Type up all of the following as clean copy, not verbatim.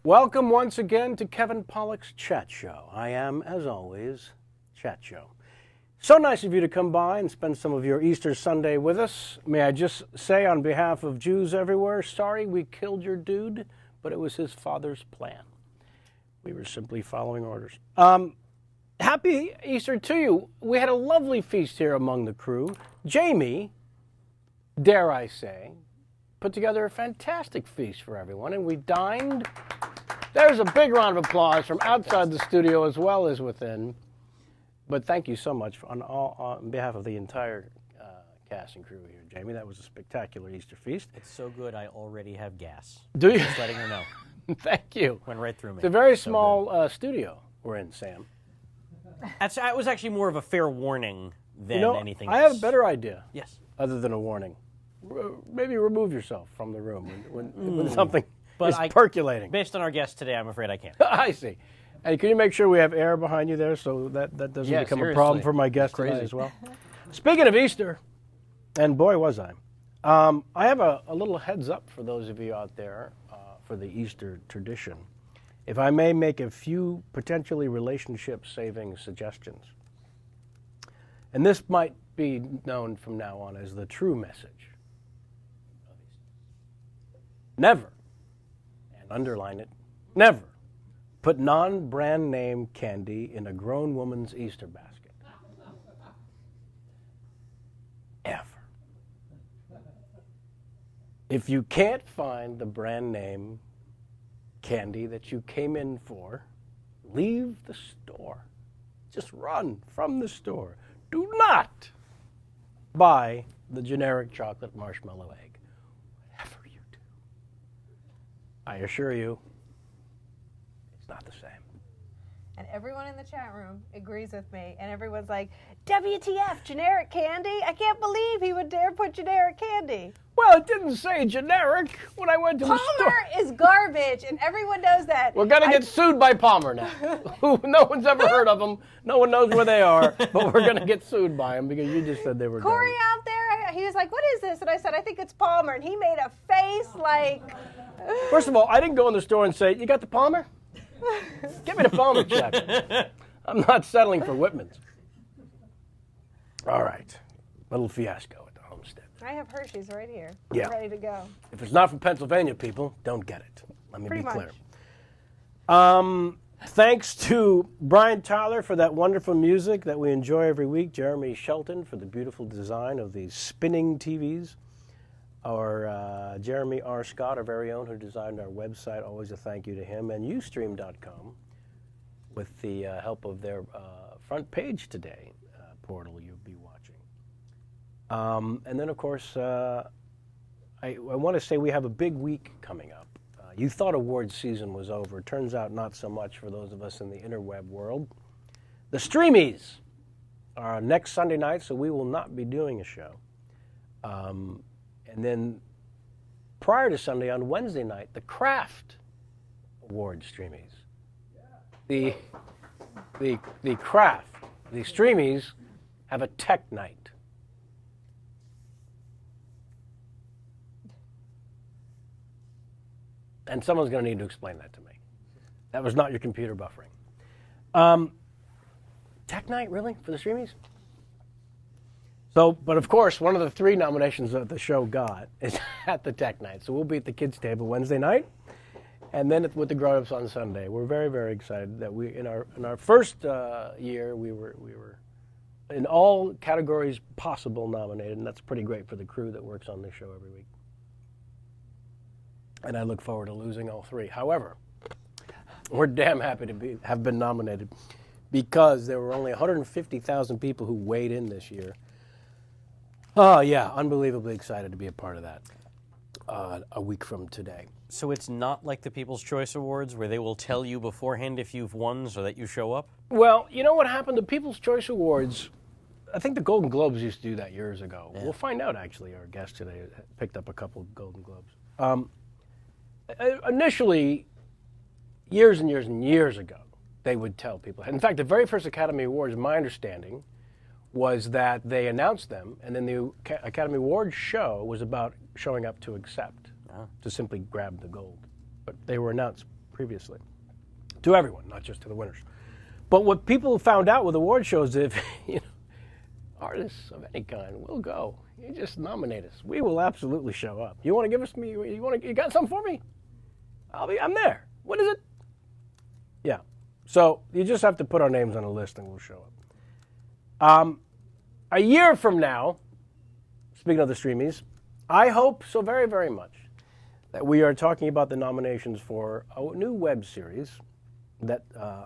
Welcome once again to Kevin Pollak's Chat Show. I am, as always, Chat Show. So nice of you to come by and spend some of your Easter Sunday with us. May I just say on behalf of Jews everywhere, sorry we killed your dude, but it was his father's plan. We were simply following orders. Happy Easter to you. We had a lovely feast here among the crew. Jamie, dare I say, put together a fantastic feast for everyone, and we dined. There's a big round of applause from outside the studio as well as within. But thank you so much on behalf of the entire cast and crew here, Jamie. That was a spectacular Easter feast. It's so good I already have gas. Do you? Just letting her know. Thank you. Went right through me. It's a very small studio we're in, Sam. That was actually more of a fair warning than anything else. I have a better idea. Yes. Other than a warning. Maybe remove yourself from the room when something is percolating. Based on our guest today, I'm afraid I can't. I see. And can you make sure we have air behind you there so that doesn't become a problem for my guest tonight as well? Speaking of Easter, and boy was I have a little heads up for those of you out there for the Easter tradition. If I may make a few potentially relationship-saving suggestions. And this might be known from now on as the true message. Never, and underline it, never put non-brand name candy in a grown woman's Easter basket. Ever. If you can't find the brand name candy that you came in for, leave the store. Just run from the store. Do not buy the generic chocolate marshmallow egg. Whatever you do, I assure you, it's not the same. And everyone in the chat room agrees with me. And everyone's like, WTF, generic candy? I can't believe he would dare put generic candy. Well, it didn't say generic when I went to the store. Palmer is garbage, and everyone knows that. We're going to get sued by Palmer now. No one's ever heard of them. No one knows where they are, but we're going to get sued by them because you just said they were Corey garbage. out there, he was like, what is this? And I said, I think it's Palmer. And he made a face like... First of all, I didn't go in the store and say, you got the Palmer? Give me the Palmer check. I'm not settling for Whitman's. All right. Little fiasco at the homestead. I have Hershey's right here. Yeah. Ready to go. If it's not from Pennsylvania, people, don't get it. Let me Pretty be clear. much. Thanks to Brian Tyler for that wonderful music that we enjoy every week. Jeremy Shelton for the beautiful design of these spinning TVs. Or Jeremy R. Scott, our very own, who designed our website. Always a thank you to him. And Ustream.com with the help of their front page today portal you'll be watching. And then, of course, I want to say we have a big week coming up. You thought awards season was over. Turns out not so much for those of us in the interweb world. The Streamies are next Sunday night, so we will not be doing a show. And then prior to Sunday, on Wednesday night, the Craft Award Streamies. The Craft, the Streamies have a tech night. And someone's going to need to explain that to me. That was not your computer buffering. Tech night, really, for the Streamies? So, but of course, one of the 3 nominations that the show got is at the Tech Night. So we'll be at the kids' table Wednesday night, and then with the grown-ups on Sunday. We're very, very excited that we in our first year we were in all categories possible nominated, and that's pretty great for the crew that works on this show every week. And I look forward to losing all 3. However, we're damn happy to have been nominated because there were only 150,000 people who weighed in this year. Oh, yeah, unbelievably excited to be a part of that a week from today. So it's not like the People's Choice Awards where they will tell you beforehand if you've won so that you show up? Well, you know what happened? The People's Choice Awards, I think the Golden Globes used to do that years ago. Yeah. We'll find out, actually. Our guest today picked up a couple of Golden Globes. Initially, years and years and years ago, they would tell people. In fact, the very first Academy Awards, my understanding, was that they announced them, and then the Academy Awards show was about showing up to accept, to simply grab the gold. But they were announced previously. To everyone, not just to the winners. But what people found out with award shows, if artists of any kind will go, you just nominate us. We will absolutely show up. You want to give us me? You got something for me? I'm there. What is it? Yeah. So you just have to put our names on a list and we'll show up. A year from now, speaking of the Streamies, I hope so very, very much that we are talking about the nominations for a new web series that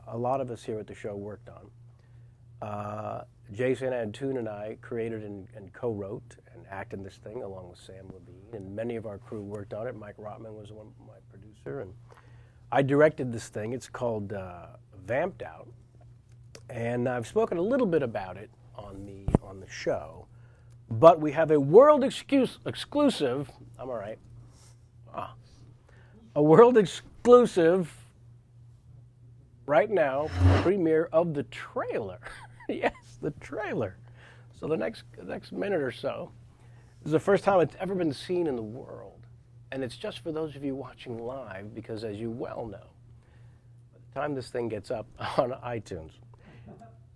a lot of us here at the show worked on. Jason Antoon and I created and co-wrote and acted this thing along with Sam Levine, and many of our crew worked on it. Mike Rotman was my producer, and I directed this thing. It's called Vamped Out, and I've spoken a little bit about it on the show, but we have a world exclusive. I'm all right. A world exclusive right now premiere of the trailer. Yes, the trailer. So the next minute or so is the first time it's ever been seen in the world, and it's just for those of you watching live because, as you well know, by the time this thing gets up on iTunes.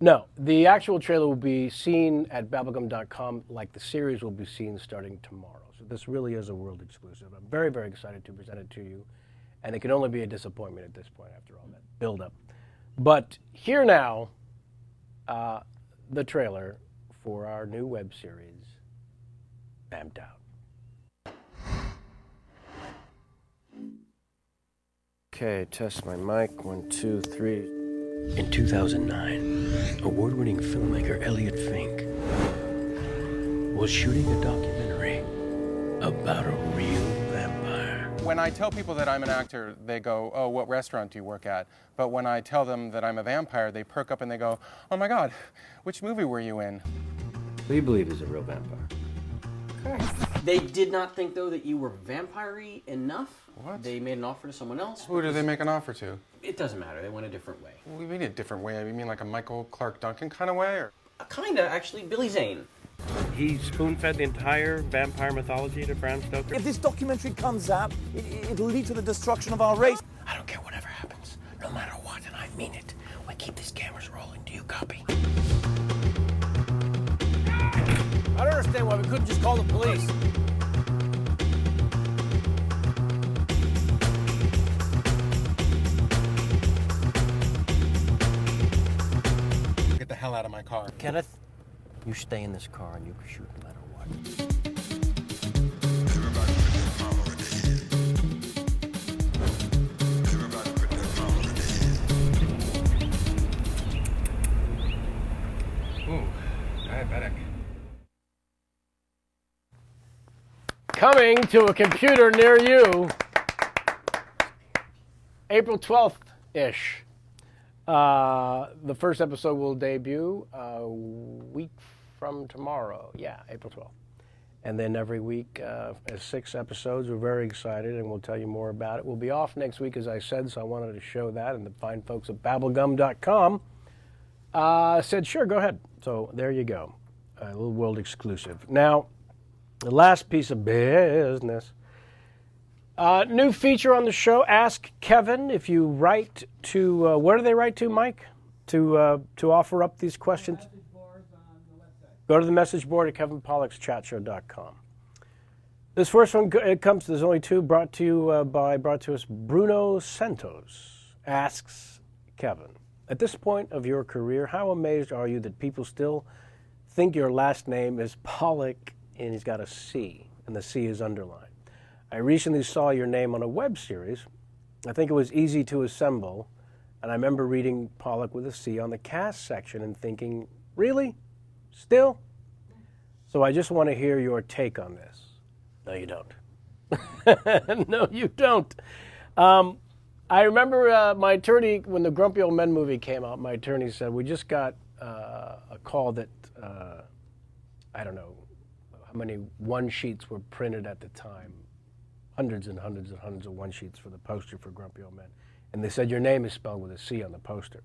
No, the actual trailer will be seen at babblegum.com like the series will be seen starting tomorrow. So this really is a world exclusive. I'm very, very excited to present it to you, and it can only be a disappointment at this point after all that build-up. But here now, the trailer for our new web series, Vamped Out. Okay, test my mic. 1, 2, 3. In 2009, award-winning filmmaker Elliot Fink was shooting a documentary about a real vampire. When I tell people that I'm an actor, they go, "Oh, what restaurant do you work at?" But when I tell them that I'm a vampire, they perk up and they go, "Oh my God, which movie were you in?" Who do you believe is a real vampire? They did not think, though, that you were vampire-y enough. What? They made an offer to someone else. Who did they make an offer to? It doesn't matter. They went a different way. We mean a different way. You mean like a Michael Clark Duncan kind of way? Or? Kinda, actually. Billy Zane. He spoon-fed the entire vampire mythology to Bram Stoker. If this documentary comes out, it'll lead to the destruction of our race. I don't care whatever happens, no matter what, and I mean it. We keep these cameras rolling. Do you copy? I don't understand why we couldn't just call the police. Get the hell out of my car. Kenneth, you stay in this car and you can shoot no matter what. Ooh, diabetic. Coming to a computer near you, April 12th-ish. The first episode will debut a week from tomorrow. Yeah, April 12th. And then every week, 6 episodes. We're very excited, and we'll tell you more about it. We'll be off next week, as I said, so I wanted to show that. And the fine folks at babblegum.com said, sure, go ahead. So there you go. A little world exclusive. Now, the last piece of business. New feature on the show, Ask Kevin. If you write to, where do they write to, Mike? To offer up these questions? Go to the message board at kevinpollexchatshow.com. This first one, it comes, there's only 2, brought to us, Bruno Santos asks Kevin, at this point of your career, how amazed are you that people still think your last name is Pollock and he's got a C, and the C is underlined? I recently saw your name on a web series. I think it was easy to assemble, and I remember reading Pollock with a C on the cast section and thinking, really? Still? So I just want to hear your take on this. No, you don't. No, you don't. I remember my attorney, when the Grumpy Old Men movie came out, my attorney said, we just got a call that, I don't know how many one-sheets were printed at the time. Hundreds and hundreds and hundreds of one-sheets for the poster for Grumpy Old Men. And they said, your name is spelled with a C on the poster.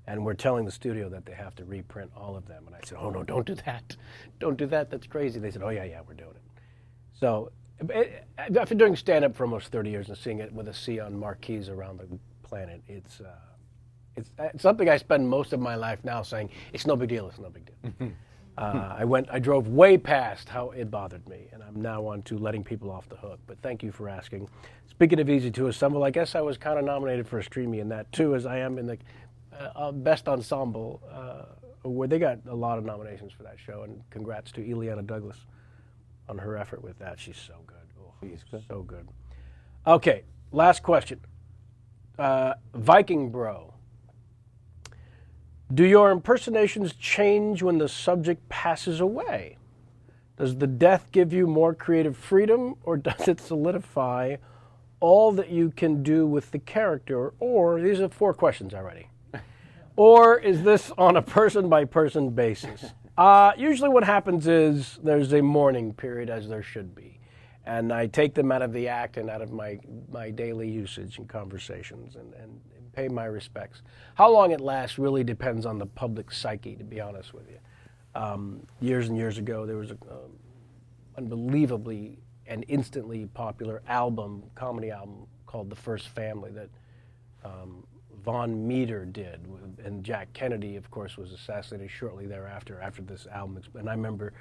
And we're telling the studio that they have to reprint all of them. And I said, oh, no, don't do that. Don't do that. That's crazy. They said, oh, yeah, we're doing it. So After doing stand-up for almost 30 years and seeing it with a C on marquees around the planet, it's something I spend most of my life now saying, it's no big deal, it's no big deal. I drove way past how it bothered me, and I'm now on to letting people off the hook. But thank you for asking. Speaking of easy to assemble, I guess I was kind of nominated for a Streamy in that too, as I am in the Best Ensemble, where they got a lot of nominations for that show, and congrats to Ileana Douglas on her effort with that. She's so good. Oh, she's so good. Okay, last question. Viking Bro. Do your impersonations change when the subject passes away? Does the death give you more creative freedom, or does it solidify all that you can do with the character? Or, these are 4 questions already. Or is this on a person-by-person basis? Usually what happens is there's a mourning period, as there should be. And I take them out of the act and out of my daily usage and conversations and pay my respects. How long it lasts really depends on the public psyche, to be honest with you. Years and years ago, there was an unbelievably and instantly popular comedy album called The First Family that Von Meter did, and Jack Kennedy, of course, was assassinated shortly thereafter, after this album. And I remember,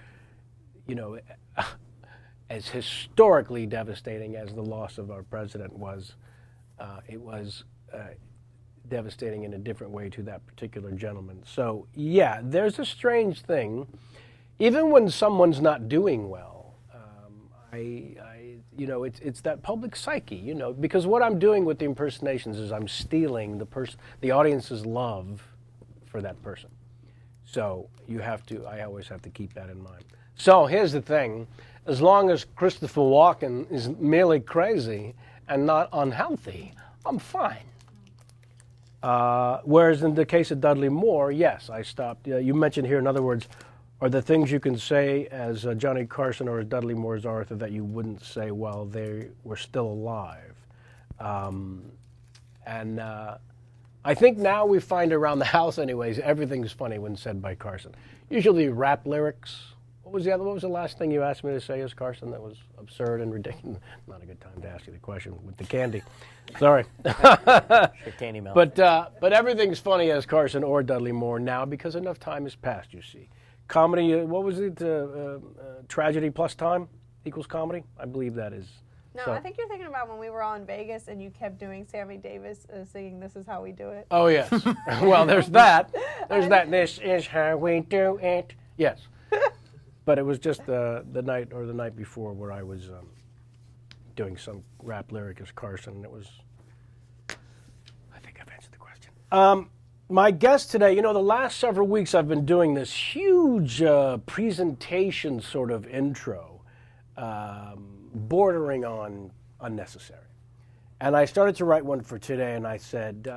as historically devastating as the loss of our president was, it was devastating in a different way to that particular gentleman. So, yeah, there's a strange thing. Even when someone's not doing well, it's that public psyche, because what I'm doing with the impersonations is I'm stealing the audience's love for that person. So I always have to keep that in mind. So here's the thing. As long as Christopher Walken is merely crazy and not unhealthy, I'm fine. Whereas in the case of Dudley Moore, yes, I stopped. You mentioned here, in other words, are there things you can say as Johnny Carson or as Dudley Moore's Arthur that you wouldn't say while they were still alive? I think now we find around the house anyways, everything's funny when said by Carson. Usually rap lyrics. What was the last thing you asked me to say as Carson that was absurd and ridiculous? Not a good time to ask you the question with the candy. Sorry. Candy mouth. But everything's funny as Carson or Dudley Moore now because enough time has passed, you see. Comedy, what was it? Tragedy plus time equals comedy? I believe that is. No, I think you're thinking about when we were all in Vegas and you kept doing Sammy Davis singing "This Is How We Do It." Oh, yes. Well, there's that. There's that. This is how we do it. Yes. But it was just the night before where I was doing some rap lyric as Carson, and it was. I think I've answered the question. My guest today, the last several weeks I've been doing this huge presentation sort of intro, bordering on unnecessary. And I started to write one for today, and I said,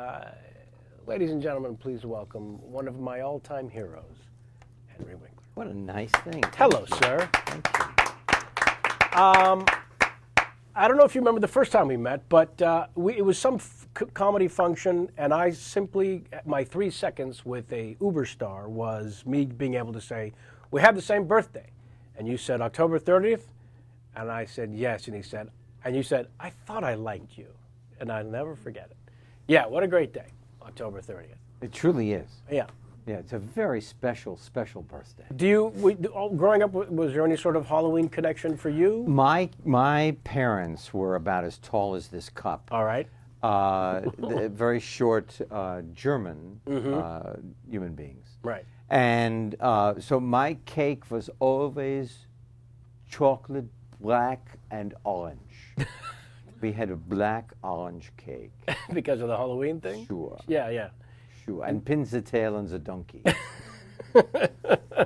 ladies and gentlemen, please welcome one of my all-time heroes, Henry Winkler. What a nice thing. Hello, sir. Thank you. I don't know if you remember the first time we met, but it was some comedy function, and my 3 seconds with a Uber star was me being able to say, we have the same birthday. And you said, October 30th? And I said, yes. And you said, I thought I liked you. And I'll never forget it. Yeah, what a great day, October 30th. It truly is. Yeah. Yeah, it's a very special, special birthday. Growing up, was there any sort of Halloween connection for you? My parents were about as tall as this cup. All right. Very short German human beings. Right. And so my cake was always chocolate, black, and orange. We had a black-orange cake. Because of the Halloween thing? Sure. Yeah. Sure. And pins the tail and the donkey. You did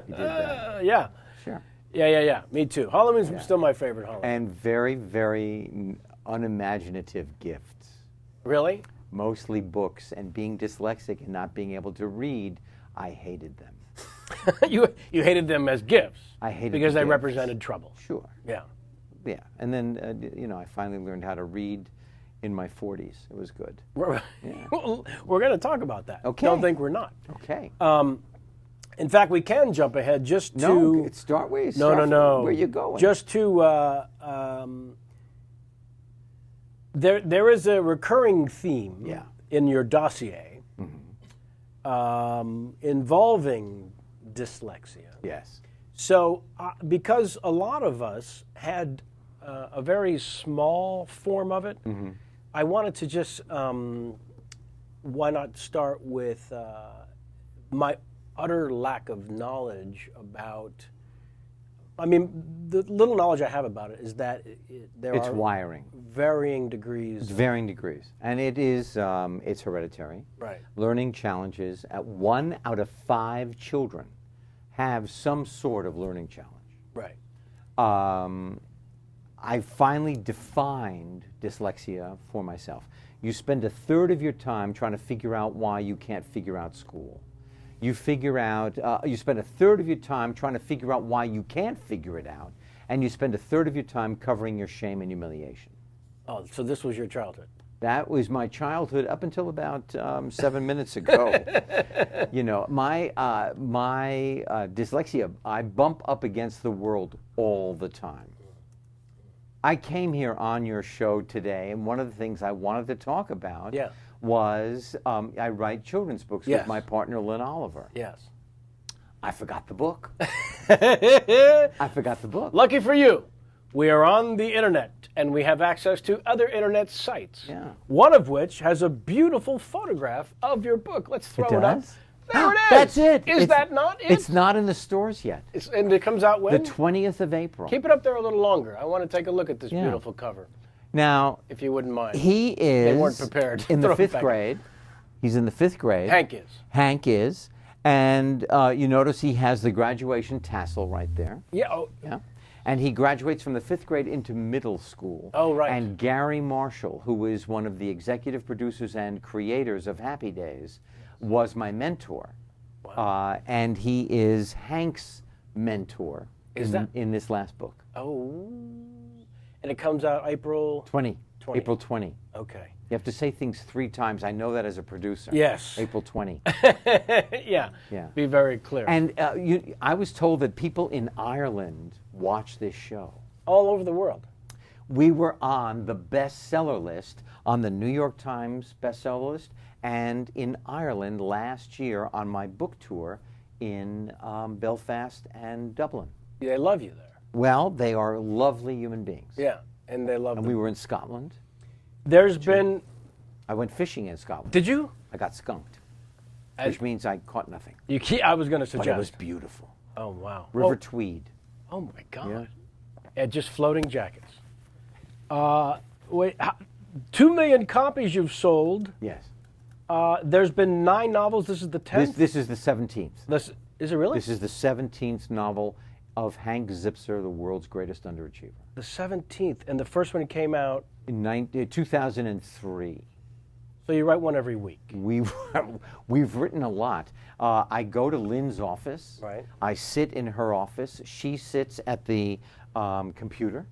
that. Yeah. Sure. Yeah. Me too. Halloween's still my favorite holiday. And very, very unimaginative gifts. Really? Mostly books. And being dyslexic and not being able to read, I hated them. You hated them as gifts. I hated because the they gifts. represented trouble. Sure. Yeah. Yeah. And then, I finally learned how to read in my 40s. It was good. We're going to talk about that. Okay. Don't think we're not. Okay. In fact, we can jump ahead just to... No, start where you start. No. Where you going? Just to... there is a recurring theme in your dossier involving dyslexia. Yes. So, because a lot of us had a very small form of it, I wanted to just, why not start with my utter lack of knowledge about, I mean, the little knowledge I have about it is that there It's are wiring. varying degrees. It's varying degrees. And it is, it's hereditary. Right. Learning challenges. 1 out of 5 children have some sort of learning challenge. Right. I finally defined dyslexia for myself. You spend a third of your time trying to figure out why you can't figure out school. You spend a third of your time trying to figure out why you can't figure it out, and you spend a third of your time covering your shame and humiliation. Oh, so this was your childhood? That was my childhood up until about 7 minutes ago. You know, my dyslexia, I bump up against the world all the time. I came here on your show today, and one of the things I wanted to talk about was I write children's books with my partner, Lynn Oliver. Yes. I forgot the book. I forgot the book. Lucky for you, we are on the internet, and we have access to other internet sites. Yeah. One of which has a beautiful photograph of your book. Let's throw it up. does? There it is. That's it. Is that not it? It's not in the stores yet. And it comes out when? The 20th of April. Keep it up there a little longer. I want to take a look at this beautiful cover, Now, if you wouldn't mind. he is They weren't prepared. in the Throw it 5th back. grade. He's in the 5th grade. Hank is. Hank is. And you notice he has the graduation tassel right there. Yeah. Oh, Yeah. And he graduates from the 5th grade into middle school. Oh, right. And Gary Marshall, who is one of the executive producers and creators of Happy Days, was my mentor. Wow. And he is Hank's mentor in this last book. Oh. And it comes out April? 20. April 20. Okay. You have to say things 3 times. I know that as a producer. Yes. April 20. Yeah. Yeah. Be very clear. And I was told that people in Ireland watch this show. All over the world. We were on the bestseller list, on the New York Times bestseller list, and in Ireland last year on my book tour in Belfast and Dublin. They love you there. Well, they are lovely human beings. Yeah, and they love And them. we were in Scotland. There's been... I went fishing in Scotland. Did you? I got skunked, which means I caught nothing. I was going to But suggest. it was beautiful. Oh, wow. River Tweed. Oh, my God. Yeah. And just floating jackets. Wait, 2 million copies you've sold. Yes. There's been 9 novels. This is the 10th? This is the 17th. Is it really? This is the 17th novel of Hank Zipser, the world's greatest underachiever. The 17th. And the first one came out? In 2003. So you write one every week? We've written a lot. I go to Lynn's office. Right. I sit in her office. She sits at the computer.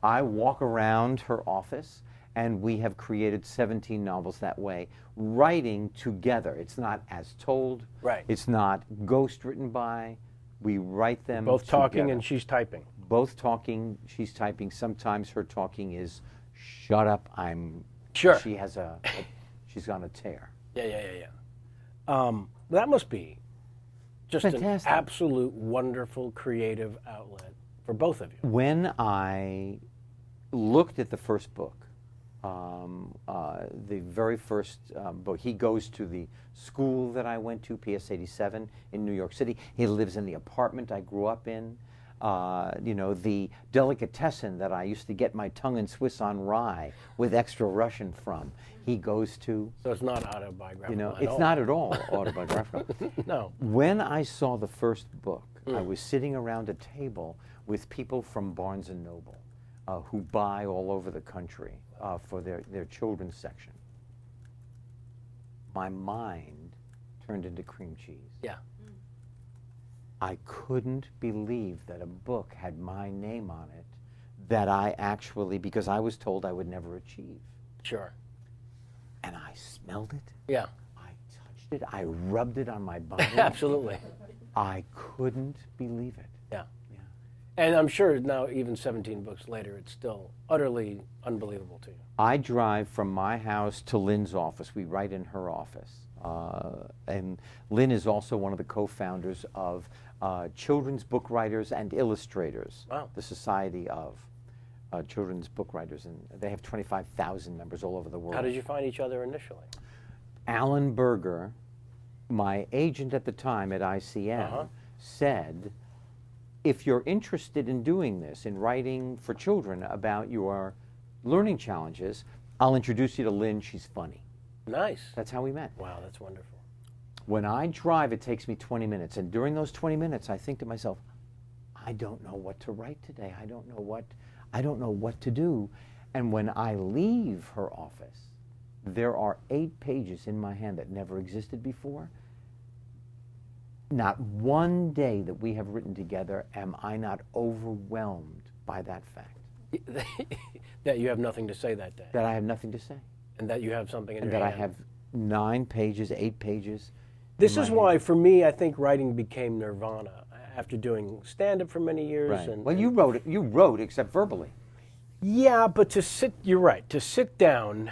I walk around her office, and we have created 17 novels that way, writing together. It's not as told. Right. It's not ghost written by. We write them Both talking together. and she's typing. Both talking, she's typing. Sometimes her talking is, shut up, I'm... Sure. She has she's on a tear. Yeah. That must be just Fantastic. an absolute wonderful creative outlet for both of you. When I looked at the first book, the very first book, he goes to the school that I went to, PS 87 in New York City. He lives in the apartment I grew up in. The delicatessen that I used to get my tongue in Swiss on rye with extra Russian from, he goes to. So it's not autobiographical. It's not at all autobiographical. No. When I saw the first book, I was sitting around a table with people from Barnes & Noble who buy all over the country for their children's section. My mind turned into cream cheese. Yeah. I couldn't believe that a book had my name on it that I actually, because I was told I would never achieve. Sure. And I smelled it. Yeah. I touched it. I rubbed it on my body. Absolutely. I couldn't believe it. Yeah. And I'm sure now, even 17 books later, it's still utterly unbelievable to you. I drive from my house to Lynn's office. We write in her office. And Lynn is also one of the co-founders of Children's Book Writers and Illustrators, Wow. the Society of Children's Book Writers. And they have 25,000 members all over the world. How did you find each other initially? Alan Berger, my agent at the time at ICM, said, if you're interested in doing this, in writing for children about your learning challenges, I'll introduce you to Lynn. She's funny. Nice. That's how we met. Wow, that's wonderful. When I drive, it takes me 20 minutes. And during those 20 minutes, I think to myself, I don't know what to write today. I don't know what to do. And when I leave her office, there are 8 pages in my hand that never existed before. Not one day that we have written together am I not overwhelmed by that fact. That you have nothing to say that day. That I have nothing to say. And that you have something in And your that I hand. have 9 pages, 8 pages. This in is my why, hand. for me, I think writing became nirvana after doing stand-up for many years. Right. And, Well, and- you wrote except verbally. Yeah, but you're right, to sit down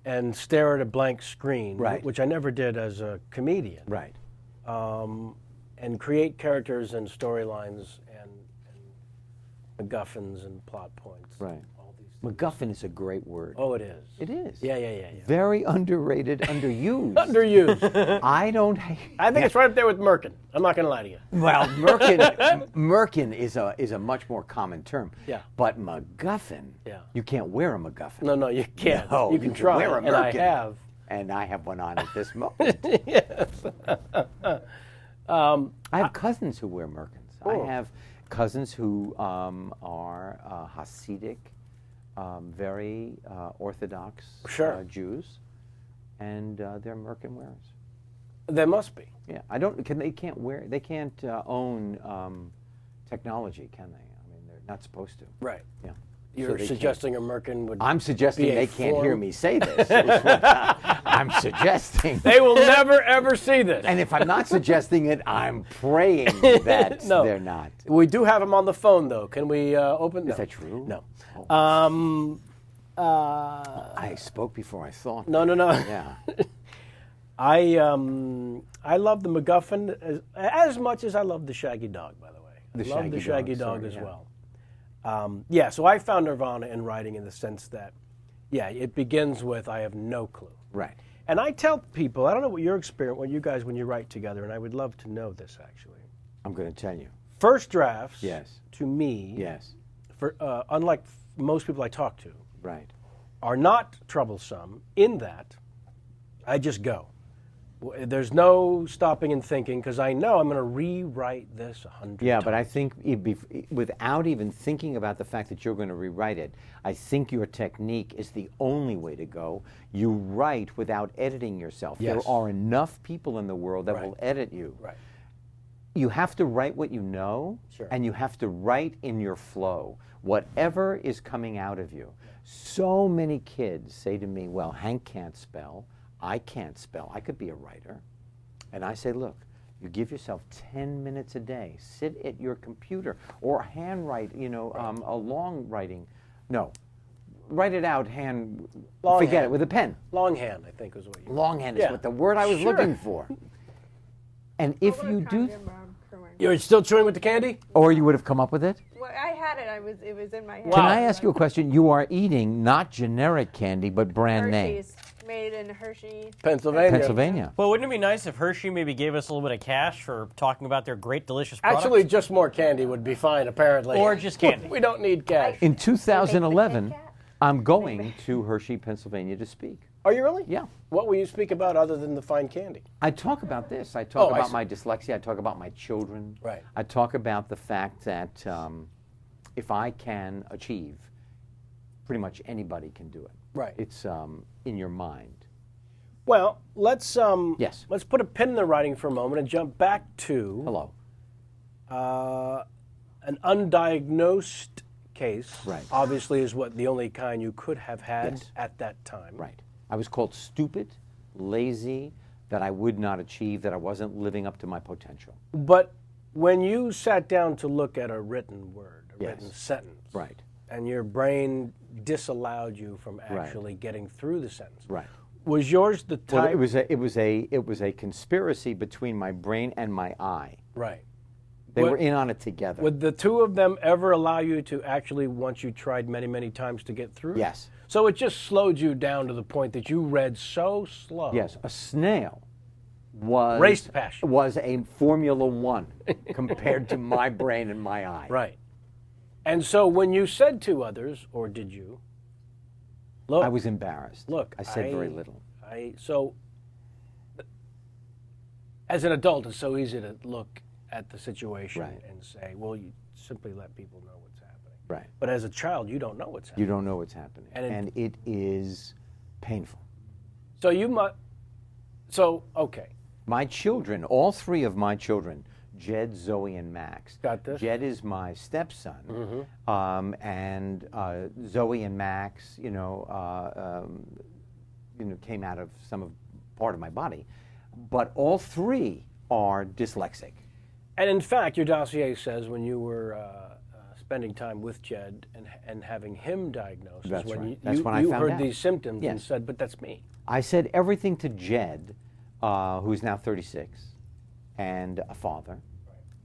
and stare at a blank screen, Right. which I never did as a comedian, Right. and create characters and storylines and MacGuffins and plot points. Right. All these MacGuffin is a great word. Oh, it is. It is. Yeah. Very underrated, underused. Underused. I don't. I think it's right up there with Merkin. I'm not going to lie to you. Well, Merkin is a much more common term. Yeah. But MacGuffin. Yeah. You can't wear a MacGuffin. No, you can't. No, you can try, wear a and I Merkin. have. And I have one on at this moment. Yes. I have cousins who wear Merkins. Oh. I have cousins who are Hasidic, very Orthodox Sure. Jews, and they're Merkin wearers. There must be. Yeah, they can't own technology, can they? I mean, they're not supposed to. Right. Yeah. You're they suggesting a Merkin would. I'm suggesting be a they can't hear form- me say this. is what I'm suggesting. They will never ever see this. And if I'm not suggesting it, I'm praying that No. they're not. We do have him on the phone, though. Can we open? Is that true? No. Oh. I spoke before I thought. No. Yeah. I love the MacGuffin as much as I love the Shaggy Dog. By the way, I love the Shaggy Dog sorry, as yeah. well. So I found nirvana in writing in the sense that, it begins with I have no clue. Right. And I tell people, I don't know what your experience, when you write together, and I would love to know this actually. I'm going to tell you. First drafts, Yes. to me, Yes. for unlike most people I talk to, Right. are not troublesome in that I just go. There's no stopping and thinking because I know I'm going to rewrite this 100 Yeah, times. but I think without even thinking about the fact that you're going to rewrite it, I think your technique is the only way to go. You write without editing yourself. Yes. There are enough people in the world that Right. will edit you. Right. You have to write what you know, Sure. and you have to write in your flow, whatever is coming out of you. So many kids say to me, well, Hank can't spell. I can't spell. I could be a writer. And I say, look, you give yourself 10 minutes a day. Sit at your computer or handwrite, a long writing. No, write it out, forget Longhand. it, with a pen. Longhand, I think, is what you Longhand is Yeah. what the word I was Sure. looking for. And if you do, You're still chewing with the candy? or you would have come up with it. Well, I had it. It was in my head. Can I ask you a question? You are eating not generic candy, but brand name. Hershey's, made in Hershey. Pennsylvania. Well, wouldn't it be nice if Hershey maybe gave us a little bit of cash for talking about their great, delicious products? Actually, just more candy would be fine, apparently. Or just candy. We don't need cash. In 2011, Kit Kat? I'm going to Hershey, Pennsylvania to speak. Are you really? Yeah. What will you speak about other than the fine candy? I talk about this. I talk Oh, I about see. my dyslexia. I talk about my children. Right. I talk about the fact that if I can achieve, pretty much anybody can do it. Right. It's in your mind. Well, let's Yes. let's put a pin in the writing for a moment and jump back to Hello. an undiagnosed case. Right. Obviously, is what the only kind you could have had Yes. at that time. Right. I was called stupid, lazy, that I would not achieve, that I wasn't living up to my potential. But When you sat down to look at a written word, a written sentence, Right. and your brain disallowed you from actually getting through the sentence, Right. was yours the type? Well, it was a conspiracy between my brain and my eye. Right. They were in on it together. Would the two of them ever allow you to actually, once you tried many, many times to get through? Yes. So it just slowed you down to the point that you read so slow. Yes, a snail was Raced past you. was a Formula One compared to my brain and my eye. Right. And so when you said to others, or did you? Look, I was embarrassed. Look, I said very little. So, as an adult, it's so easy to look at the situation Right. and say, well, you simply let people know what's happening. Right. But as a child, you don't know what's happening. You don't know what's happening, and it is painful. So you must. So okay. My children, all three of my children, Jed, Zoe, and Max. Got this? Jed is my stepson, and Zoe and Max, came out of part of my body, but all three are dyslexic. And in fact, your dossier says when you were spending time with Jed and having him diagnosed, is That's when right. you, That's you, when I you found heard out. these symptoms and Yes. said, but that's me. I said everything to Jed, who's now 36, and a father,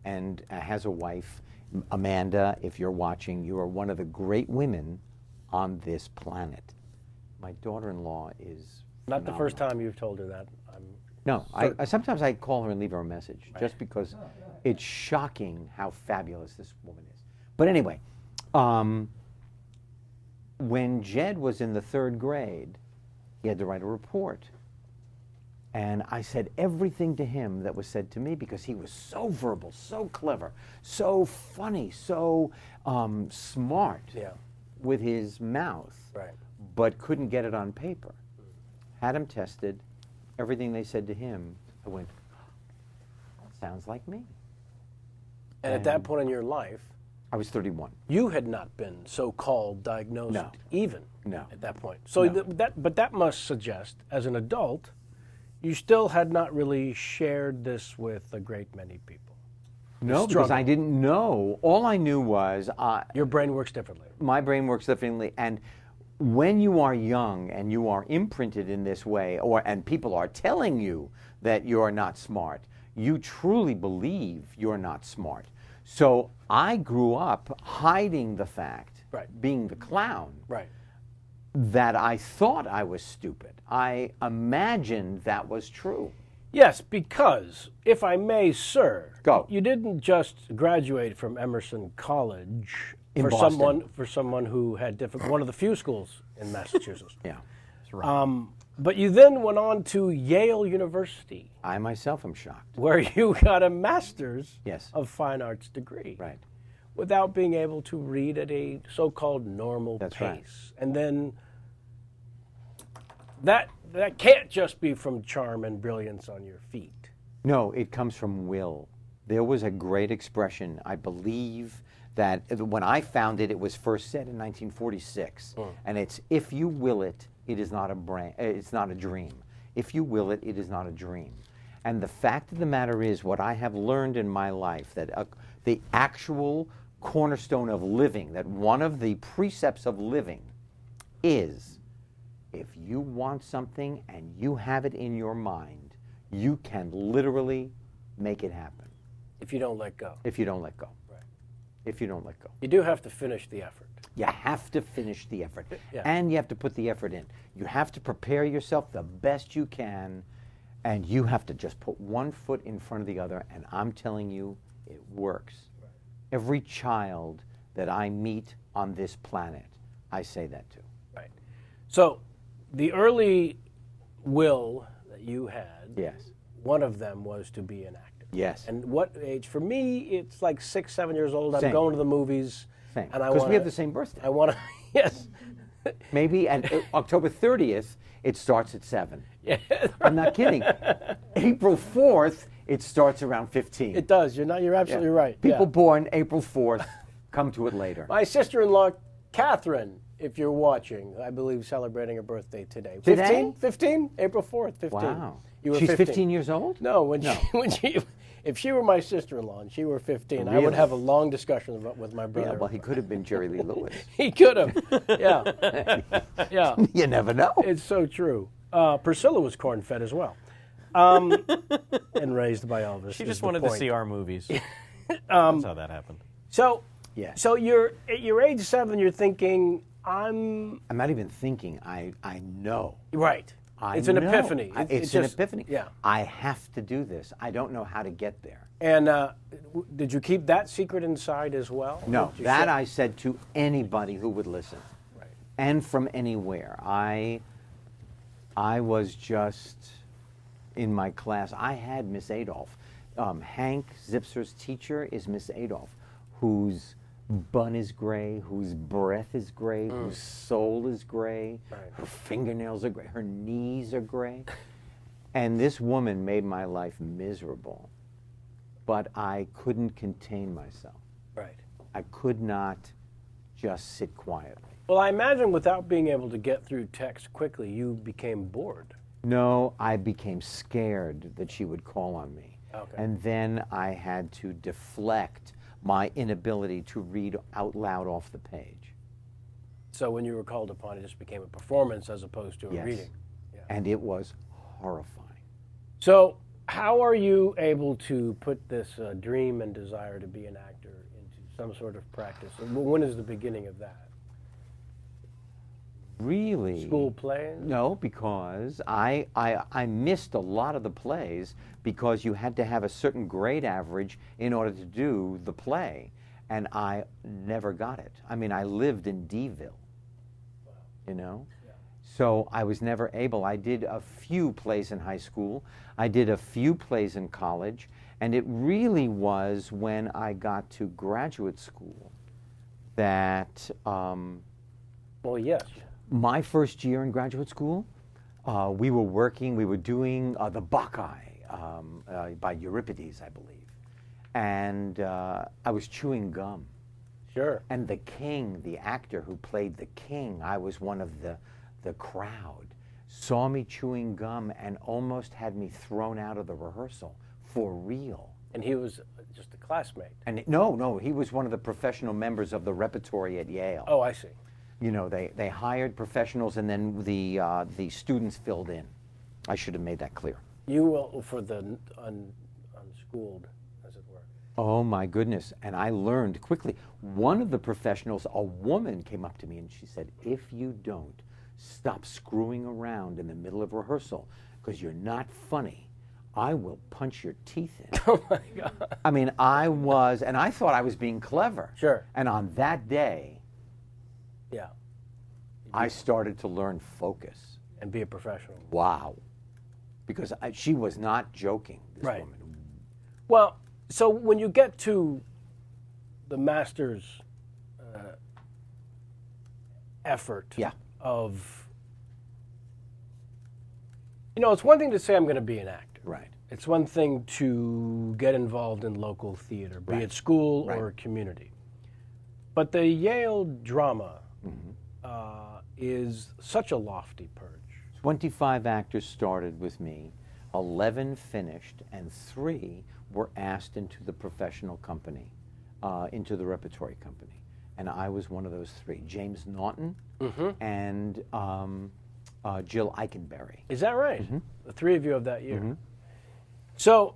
and has a wife. Amanda, if you're watching, you are one of the great women on this planet. My daughter-in-law is Not the first phenomenal. time you've told her that. No, I sometimes I call her and leave her a message, just because it's shocking how fabulous this woman is. But anyway, when Jed was in the 3rd grade, he had to write a report. And I said everything to him that was said to me because he was so verbal, so clever, so funny, so smart with his mouth, but couldn't get it on paper. Had him tested, everything they said to him, I went, that sounds like me. And at that point in your life, I was 31. you had not been so-called diagnosed No. even No. at that point. So No. but that must suggest, as an adult, you still had not really shared this with a great many people. No, because struggle. I didn't know. All I knew was Your brain works differently. my brain works differently, and when you are young and you are imprinted in this way, and people are telling you that you're not smart, you truly believe you're not smart. So I grew up hiding the fact, being the clown, that I thought I was stupid. I imagined that was true. Yes, because, if I may, sir, Go. you didn't just graduate from Emerson College In for Boston. someone who had one of the few schools in Massachusetts. Yeah, that's right. But you then went on to Yale University, I myself am shocked. where you got a master's Yes. of fine arts degree. Right. Without being able to read at a so-called normal That's pace. right. And then that can't just be from charm and brilliance on your feet. No, it comes from will. There was a great expression, I believe, that when I found it, it was first said in 1946, and it's, if you will it, it is not it's not a dream. If you will it, it is not a dream. And the fact of the matter is, what I have learned in my life, that the actual cornerstone of living, that one of the precepts of living is, if you want something and you have it in your mind, you can literally make it happen. If you don't let go. If you don't let go. If you don't let go. You do have to finish the effort. You have to finish the effort. Yeah. And you have to put the effort in. You have to prepare yourself the best you can, and you have to just put one foot in front of the other, and I'm telling you, it works. Every child that I meet on this planet, I say that to. Right. So, the early will that you had, Yes. one of them was to be an actor. Yes. And what age? For me, it's like 6, 7 years old. I'm Same. going to the movies. Same. And I Because want we have the same birthday. I want to, yes. Maybe at October 30th, it starts at 7. Yeah. I'm not kidding. April 4th, it starts around 15. It does. You're absolutely right. People Yeah. born April 4th come to it later. My sister-in-law, Catherine, if you're watching, I believe celebrating her birthday today. Today? 15? April 4th, 15. Wow. You were She's 15 years old? No, when No. she if she were my sister-in-law and she were 15, I would Really? have a long discussion with my brother. Yeah, well, he could have been Jerry Lee Lewis. He could have. Yeah. Yeah. You never know. It's so true. Priscilla was corn-fed as well. And raised by Elvis. She is just the wanted to point. see our movies. That's how that happened. So, Yeah. so you're at your age 7, you're thinking, I'm not even thinking. I know. right. I It's an know. epiphany. It's just- an epiphany. Yeah. I have to do this. I don't know how to get there. And did you keep that secret inside as well? No, Did you that share- I said to anybody who would listen. Right. And from anywhere. I was just in my class. I had Miss Adolph. Hank Zipser's teacher is Miss Adolph, whose bun is gray, whose breath is gray, whose soul is gray, Right. her fingernails are gray, her knees are gray. And this woman made my life miserable. But I couldn't contain myself. Right. I could not just sit quietly. Well, I imagine without being able to get through text quickly, you became bored. No, I became scared that she would call on me. Okay. And then I had to deflect my inability to read out loud off the page. So when you were called upon, it just became a performance as opposed to a Yes. reading. Yeah. And it was horrifying. So how are you able to put this dream and desire to be an actor into some sort of practice? And when is the beginning of that? Really? School plays? No, because I missed a lot of the plays because you had to have a certain grade average in order to do the play. And I never got it. I mean, I lived in Deville, you know? Yeah. So I was never able. I did a few plays in high school. I did a few plays in college. And it really was when I got to graduate school that Well, yes. my first year in graduate school, we were doing the Bacchae by Euripides, I believe. And I was chewing gum. Sure. And the king, the actor who played the king, I was one of the crowd, saw me chewing gum and almost had me thrown out of the rehearsal for real. And he was just a classmate. And no, he was one of the professional members of the repertory at Yale. Oh, I see. You know, they hired professionals and then the students filled in. I should have made that clear. You will, for the unschooled, as it were. Oh my goodness. And I learned quickly. One of the professionals, a woman, came up to me and she said, if you don't stop screwing around in the middle of rehearsal because you're not funny, I will punch your teeth in. Oh my God. I mean, and I thought I was being clever. Sure. And on that day, Yeah. I started to learn focus. And be a professional. Wow. Because she was not joking, this Right. woman. Well, so when you get to the master's effort Yeah. of, it's one thing to say I'm going to be an actor. Right. It's one thing to get involved in local theater, be Right. it school Right. or community. But the Yale drama Mm-hmm. is such a lofty perch. 25 actors started with me, 11 finished, and 3 were asked into the professional company, into the repertory company. And I was one of those 3, James Naughton and Jill Eikenberry. Is that right? Mm-hmm. The 3 of you of that year. So,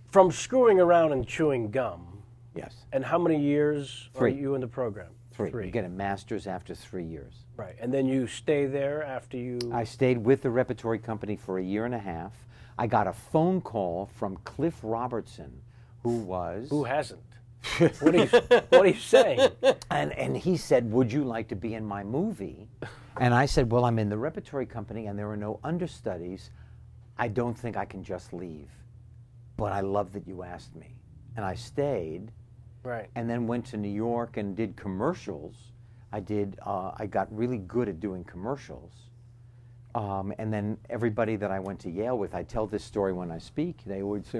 from screwing around and chewing gum, Yes, and how many years 3. are you in the program? 3. You get a master's after 3 years. Right, and then you stay there after you. I stayed with the repertory company for a year and a half. I got a phone call from Cliff Robertson, who was... Who hasn't? What are you saying? And he said, would you like to be in my movie? And I said, well, I'm in the repertory company and there are no understudies. I don't think I can just leave. But I love that you asked me. And I stayed Right. and then went to New York and did commercials. I got really good at doing commercials. And then everybody that I went to Yale with, I tell this story when I speak, they would say,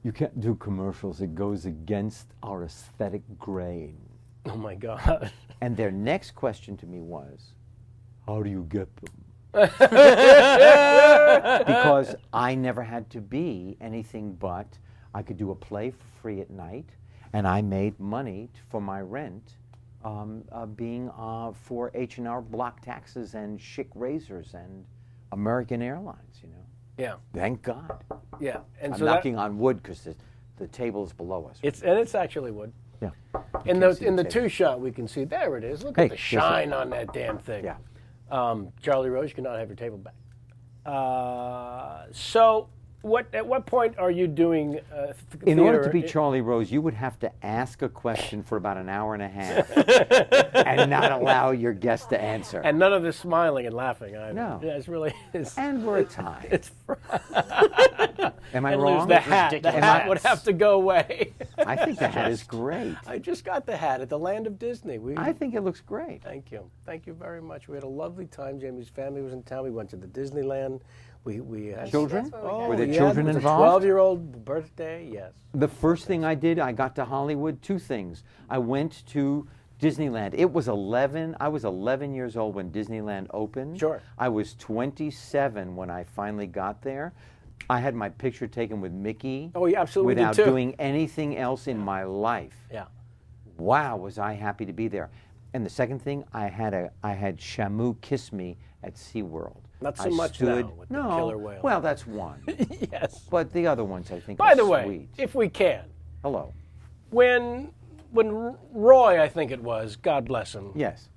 you can't do commercials. It goes against our aesthetic grain. Oh my God. And their next question to me was, how do you get them? Because I never had to be anything but I could do a play for free at night, and I made money for my rent being for H&R Block taxes and Schick razors and American Airlines, you know. Yeah. Thank God. Yeah. And I'm so knocking on wood because the table is below us. it's actually wood. Yeah. In can't see the table. two shot, we can see, there it is. Look Hey, at the yes, shine on that damn thing. Yeah. Charlie Rose, you cannot have your table back. So, at what point are you doing In order to theater? be Charlie Rose, you would have to ask a question for about an hour and a half and not allow your guest to answer. And none of this smiling and laughing either. No. Yeah, it's really... And we're a tie. It's Am I and wrong? lose the hat. The ridiculous. hat would have to go away. I think the hat is great. I just got the hat at the Land of Disney. I think it looks great. Thank you. Thank you very much. We had a lovely time. Jamie's family was in town. We went to the Disneyland. We had Children? That's what we Were there yeah, children it was involved? A 12-year-old birthday, yes. The first thing I did, I got to Hollywood, two things. I went to Disneyland. It was 11. I was 11 years old when Disneyland opened. Sure. I was 27 when I finally got there. I had my picture taken with Mickey. Oh, you absolutely did without too. doing anything else in my life. Yeah. Wow, was I happy to be there. And the second thing, I had Shamu kiss me at SeaWorld. Not so I much stood, now with the no, killer whale. Well, that's one. Yes. But the other ones I think By are the way, sweet. if we can, Hello. when Roy, I think it was, God bless him. Yes.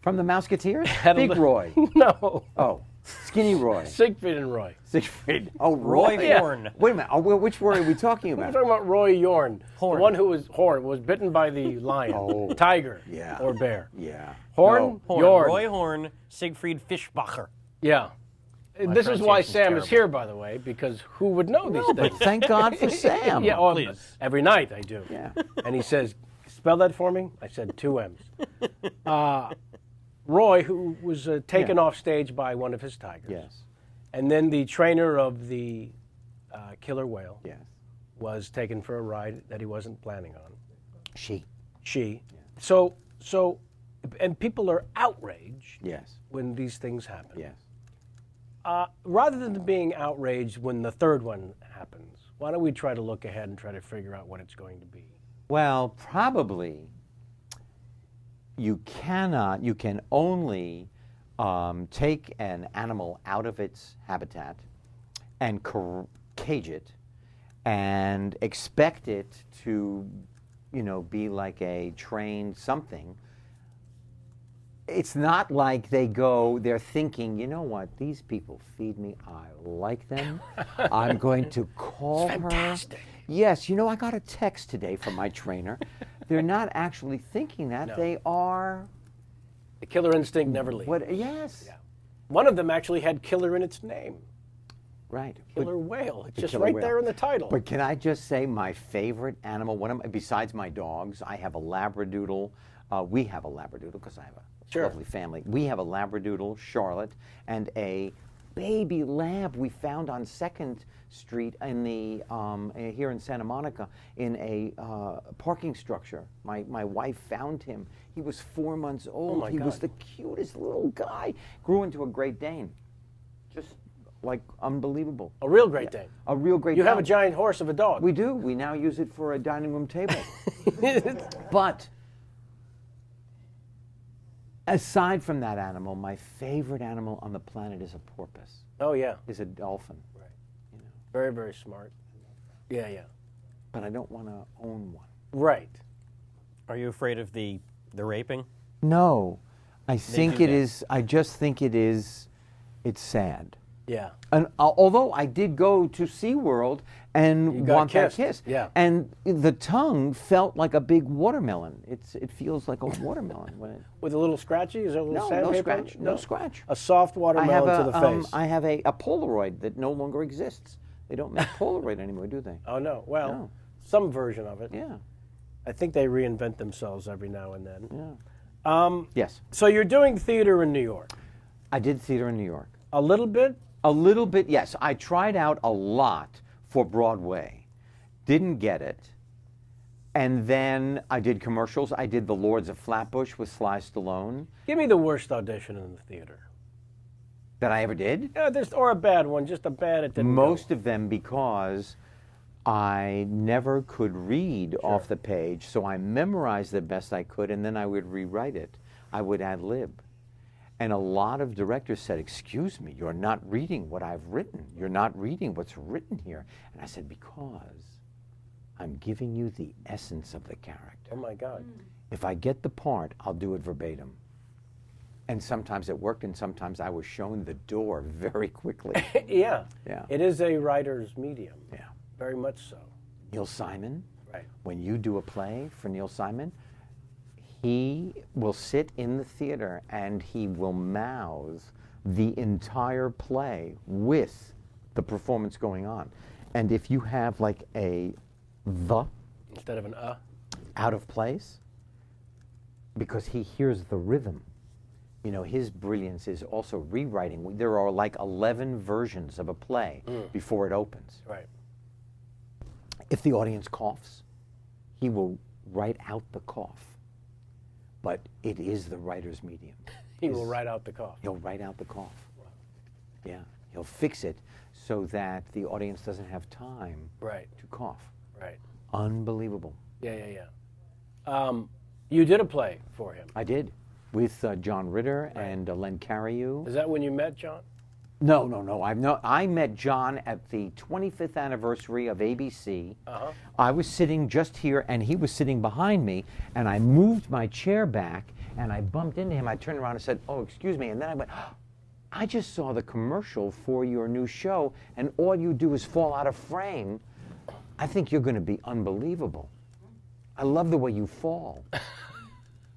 From the Mouseketeers? had a Big li- Roy. No. Oh, Skinny Roy. Siegfried and Roy. Siegfried. Oh, Roy Roy. Horn. Wait a minute. Oh, which Roy are we talking We're about? talking about Roy Yorn. Horn. The one who was bitten by the lion, Oh. tiger, Yeah. or bear. Yeah. Horn? No. Horn. Yorn. Roy Horn, Siegfried Fischbacher. Yeah. This is why pronunciation's Sam is terrible. here, by the way, because who would know these No, but things? thank God for Sam. Yeah, oh, Please. every night I do. Yeah. And he says, spell that for me? I said 2 M's. Roy, who was taken off stage by one of his tigers. Yes. And then the trainer of the killer whale Yes. was taken for a ride that he wasn't planning on. She. So, and people are outraged Yes. when these things happen. Yes. Rather than being outraged when the third one happens, why don't we try to look ahead and try to figure out what it's going to be? Well, probably you can only take an animal out of its habitat and cage it and expect it to, be like a trained something. It's not like they're thinking, you know what, these people feed me, I like them, I'm going to call her. Fantastic. Yes, I got a text today from my trainer. They're not actually thinking that, No. they are, The killer instinct never leaves. yes, One of them actually had killer in its name. right. Killer whale. It's just killer right whale. there in the title. But can I just say my favorite animal, besides my dogs, I have a Labradoodle. We have a Labradoodle because I have a Sure. lovely family. We have a Labradoodle, Charlotte, and a baby lab we found on 2nd Street in the here in Santa Monica in a parking structure. My wife found him. He was 4 months old. my He was God. the cutest little guy. Grew into a Great Dane. Just like unbelievable. A real Great Dane. A real Great You Dane. have a giant horse of a dog. We do. We now use it for a dining room table. But aside from that animal, my favorite animal on the planet is a porpoise, Oh, yeah. is a dolphin. Very, very smart. Yeah, yeah. But I don't want to own one. Right. Are you afraid of the raping? No. I think do it that. is, I just think it's sad. Yeah. And although I did go to SeaWorld and got want that kissed, kiss. yeah. And the tongue felt like a big watermelon. It feels like a watermelon when it, With a little scratchy? Is there a little no sandpaper? scratch. No scratch. A soft watermelon to the face. I have a Polaroid that no longer exists. They don't make Polaroid anymore, do they? Oh, no. Well, No. some version of it. Yeah. I think they reinvent themselves every now and then. Yeah. Yes. So you're doing theater in New York. I did theater in New York. A little bit? A little bit, yes. I tried out a lot for Broadway. Didn't get it. And then I did commercials. I did The Lords of Flatbush with Sly Stallone. Give me the worst audition in the theater. that I ever did? Yeah, or a bad one, just a bad it didn't Most go. of them because I never could read off the page, so I memorized the best I could, and then I would rewrite it. I would ad lib. And a lot of directors said, excuse me, you're not reading what I've written. You're not reading what's written here. And I said, because I'm giving you the essence of the character. Oh, my God. If I get the part, I'll do it verbatim. And sometimes it worked, and sometimes I was shown the door very quickly. Yeah. Yeah. It is a writer's medium. Yeah. Very much so. Neil Simon, Right. when you do a play for Neil Simon, he will sit in the theater and he will mouth the entire play with the performance going on. And if you have like a the Instead of an out of place, because he hears the rhythm. You know, his brilliance is also rewriting. There are like 11 versions of a play before it opens. Right. If the audience coughs, he will write out the cough. But it is the writer's medium. He will write out the cough. He'll write out the cough. Yeah, he'll fix it so that the audience doesn't have time Right. to cough. Right. Unbelievable. Yeah, yeah, yeah. You did a play for him. I did, with John Ritter and Len Cariou. Is that when you met John? No. I met John at the 25th anniversary of ABC. I was sitting just here, and he was sitting behind me, and I moved my chair back, and I bumped into him. I turned around and said, "Oh, excuse me," and then I went, "I just saw the commercial for your new show, and all you do is fall out of frame. I think you're going to be unbelievable. I love the way you fall."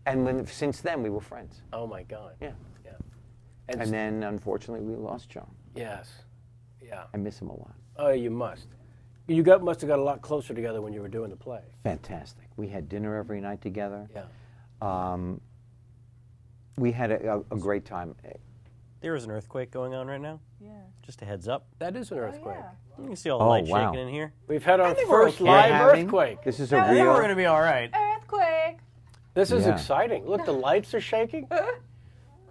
And since then, we were friends. Oh, my God. Yeah. Yeah. And then, unfortunately, we lost John. Yes. Yeah. I miss him a lot. Oh, you must. You must have got a lot closer together when you were doing the play. Fantastic. We had dinner every night together. Yeah. We had a great time. There is an earthquake going on right now. Yeah. Just a heads up. That is an earthquake. Yeah. You can see all the Oh, light wow. shaking in here. We've had our think we're first okay. live Having- earthquake. This is a I think we're real. going to be all right. Earthquake. This is Yeah. exciting. Look, the lights are shaking.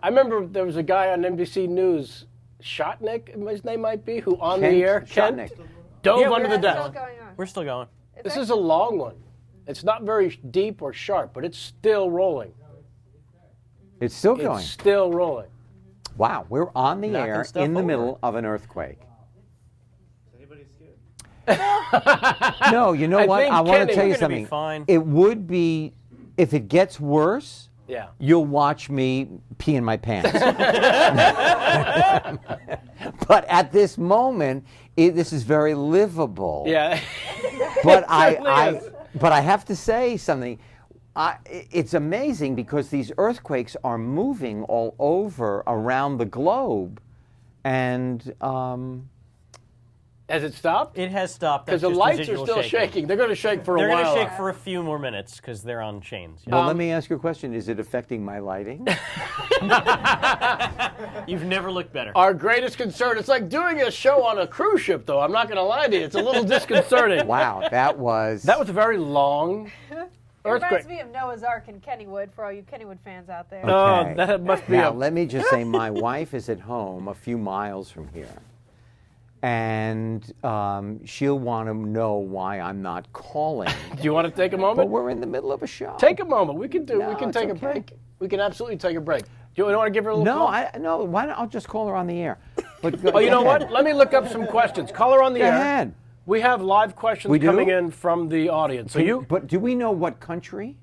I remember there was a guy on NBC News, Shotnick, his name might be, who on Kent the air, Shotnick. dove Yeah, under the That's still desk. going on. We're still going. This is a long one. It's not very deep or sharp, but it's still rolling. It's still going. It's still rolling. Wow, we're on the Knocking air stuff in the over. middle of an earthquake. No, you know I what? think I want Kenny- to tell you We're gonna be something. fine. It would be, if it gets worse, Yeah. you'll watch me pee in my pants. But at this moment, this is very livable. Yeah. But certainly I have to say something. It's amazing because these earthquakes are moving all over around the globe, and Has it stopped? It has stopped. Because That's the just lights are residual still shaking. They're going to shake for They're a going while. to shake for a few more minutes because they're on chains. Yeah. well, let me ask you a question: is it affecting my lighting? You've never looked better. Our greatest concern, it's like doing a show on a cruise ship, though. I'm not going to lie to you. It's a little disconcerting. Wow, that was That was a very long It earthquake. reminds me of Noah's Ark in Kennywood for all you Kennywood fans out there. Oh, Okay. that must be Now, a... let me just say, my wife is at home a few miles from here, and she'll want to know why I'm not calling. Do you want to take a But moment? we're in the middle of a show. Take a moment. We can No, take it's a okay. break. We can absolutely take a break. Do you want to give her a little No, call? no. Why don't I'll just call her on the air? But Oh, you know what? Let me look up some questions. Call her on the Go air. ahead. We have live questions We do? coming in from the audience. So But do we know what country?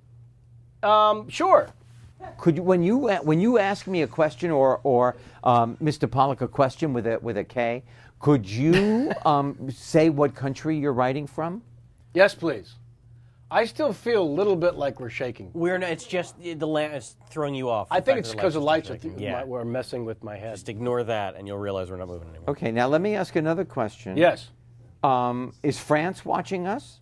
Sure. Could you, when you ask me a question or Mr. Pollock a question with a K, could you say what country you're writing from? Yes, please. I still feel a little bit like we're shaking. We're not, it's just the lamp is throwing you off. I The think fact it's that because the lights are are still shaking. were messing with my head. Just ignore that and you'll realize we're not moving anymore. Okay, now let me ask another question. Yes. Is France watching us?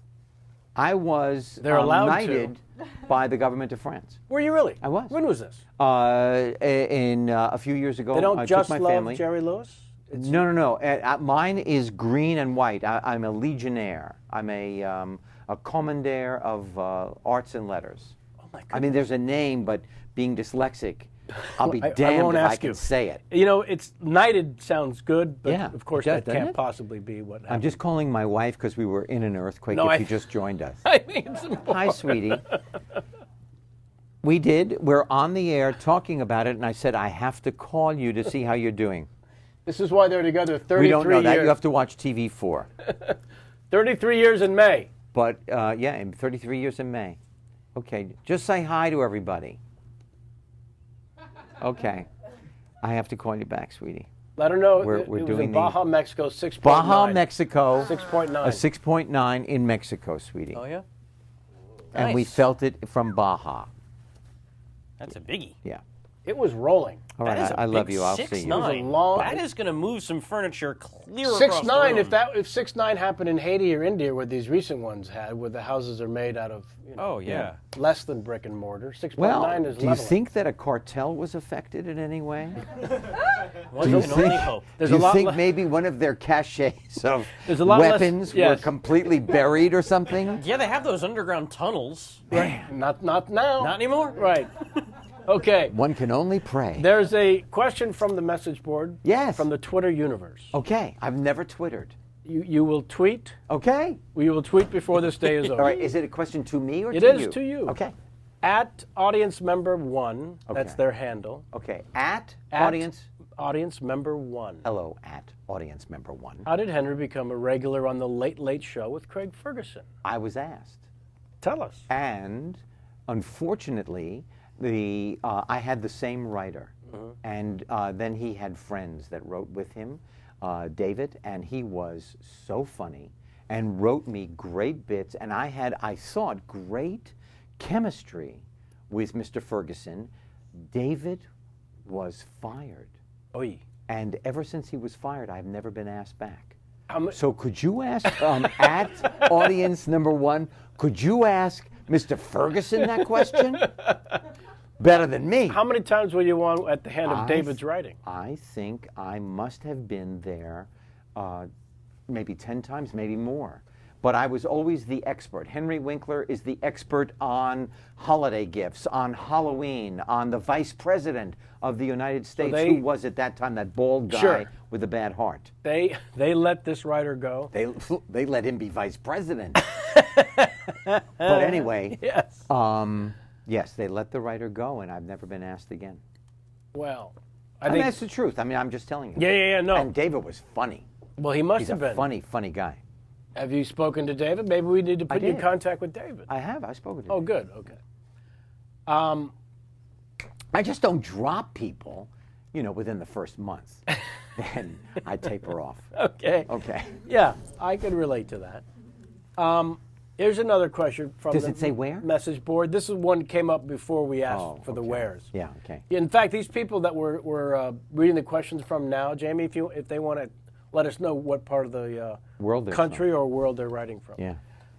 I was They're allowed to. knighted by the government of France. Were you really? I was. When was this? A few years ago, They don't I just took my love family. Jerry Lewis? No. Mine is green and white. I'm a legionnaire. I'm a commander of arts and letters. Oh, my I mean, there's a name, but being dyslexic, I'll be I damned won't if I ask can you. say it. You know, it's knighted sounds good, but Yeah, of course it does, that doesn't can't it? possibly be what happened. I'm just calling my wife because we were in an earthquake No, if you just joined us. I think it's important. Hi, sweetie. We did. We're on the air talking about it, and I said, I have to call you to see how you're doing. This is why they're together 33 We don't know years. that. You have to watch TV for. 33 years in May. But, yeah, in 33 years in May. Okay, just say hi to everybody. Okay. I have to call you back, sweetie. Let her know We're it was doing in Baja, Mexico, 6.9. Baja, Mexico. 6.9. A 6.9 in Mexico, sweetie. Oh, yeah? And we Nice. felt it from Baja. That's a biggie. Yeah. It was rolling. All right, That is a I love big you. I'll 6'9". see you. It was a long- That is going to move some furniture clear across the 6.9. room. If 6.9 happened in Haiti or India, where these recent ones had, where the houses are made out of Oh, yeah. less than brick and mortar, 6.9 Well, is do you leveling. think that a cartel was affected in any way? Well, Do you you can only think- hope. There's Do a you lot think le- maybe one of their caches of There's a lot less- weapons yes. were completely buried or something? Yeah, they have those underground tunnels. Not now. Not anymore? Right. Okay. One can only pray. There's a question from the message board. Yes. From the Twitter universe. Okay, I've never Twittered. You will tweet. Okay. You will tweet before this day is over. All right, is it a question to me or It to is you? to you. Okay. At audience member 1. That's Okay. their handle. Okay. At At audience. Audience member 1. Hello, at audience member 1. How did Henry become a regular on the Late Late Show with Craig Ferguson? I was asked. Tell us. And unfortunately, I had the same writer, and then he had friends that wrote with him, David, and he was so funny and wrote me great bits, and I thought great chemistry with Mr. Ferguson. David was fired, Oy. and ever since he was fired, I've never been asked back. How So could you ask at audience number 1? Could you ask Mr. Ferguson that question? Better than me. How many times were you on at the hand of I David's writing? I think I must have been there maybe 10 times, maybe more. But I was always the expert. Henry Winkler is the expert on holiday gifts, on Halloween, on the vice president of the United States. they- Who was at that time that bald guy Sure. with a bad heart? They let this writer go. They let him be vice president. But anyway, Yes. yes, they let the writer go, and I've never been asked again. Well, I I mean, think. that's the truth. I mean, I'm just telling you. Yeah. No. And David was funny. Well, he must He's have a been. funny, funny guy. Have you spoken to David? Maybe we need to put you in did. contact with David. I have. I've spoken to Oh, him. good. Okay. I just don't drop people, within the first month. Then I taper off. Okay. Okay. Yeah, I can relate to that. Here's another question from Does the it say where? message board. This is one that came up before we asked Oh, for the okay. wheres. Yeah. Okay. In fact, these people that we're reading the questions from now, Jamie, if they want to let us know what part of the World they're country or world they're writing from. Yeah.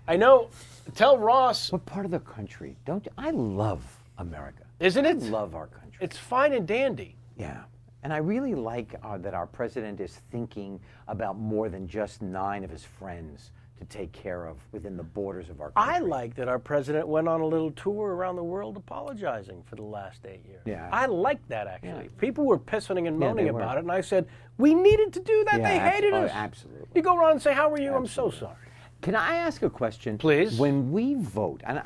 I know. Tell Ross, What part of the country? I love America. isn't I it? love our country. It's fine and dandy. Yeah. And I really like that our president is thinking about more than just 9 of his friends to take care of within the borders of our country. I like that our president went on a little tour around the world apologizing for the last 8 years. Yeah. I like that, actually. Yeah. People were pissing and moaning they were. about it, and I said, we needed to do that. Yeah, They hated us. absolutely. You go around and say, how are you? I'm so Absolutely. sorry. Can I ask a question? Please. When we vote, and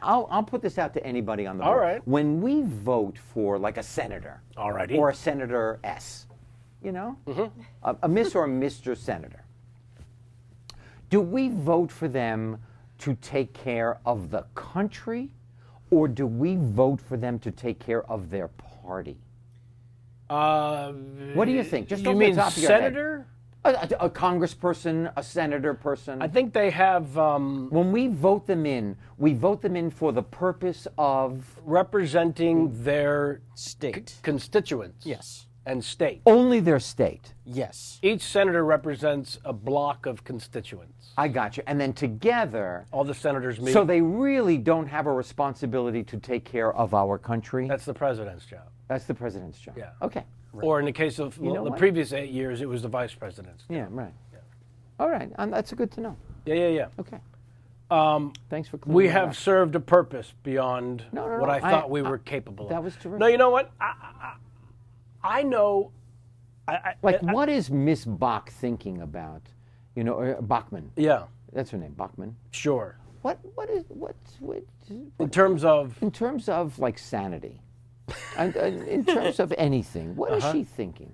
I'll put this out to anybody on the All board. right. When we vote for like a senator, All righty. or a Senator S, a Miss or a Mr. Senator, do we vote for them to take care of the country, or do we vote for them to take care of their party? What do you think? Just you off the mean top of your head. senator? A congressperson, a senator person. I think they have When we vote them in for the purpose of representing their State. constituents. Yes. And state. only their state. Yes. Each senator represents a block of constituents. I got you. And then together, All the senators meet. so they really don't have a responsibility to take care of our country. That's the president's job. That's the president's job. Yeah. Okay. Or in the case of know the what? previous 8 years, it was the vice president's job. Yeah, right. All right. That's good to know. Yeah. Okay. Thanks for clearing We that have up. served a purpose beyond No, what no, I thought we were capable of. that was terrific. No, you know what? I know. Like, what is Miss Bach thinking about? You know, or Bachman. Yeah, That's her name, Bachman. sure. In terms of like sanity, and in terms of anything, what is she thinking?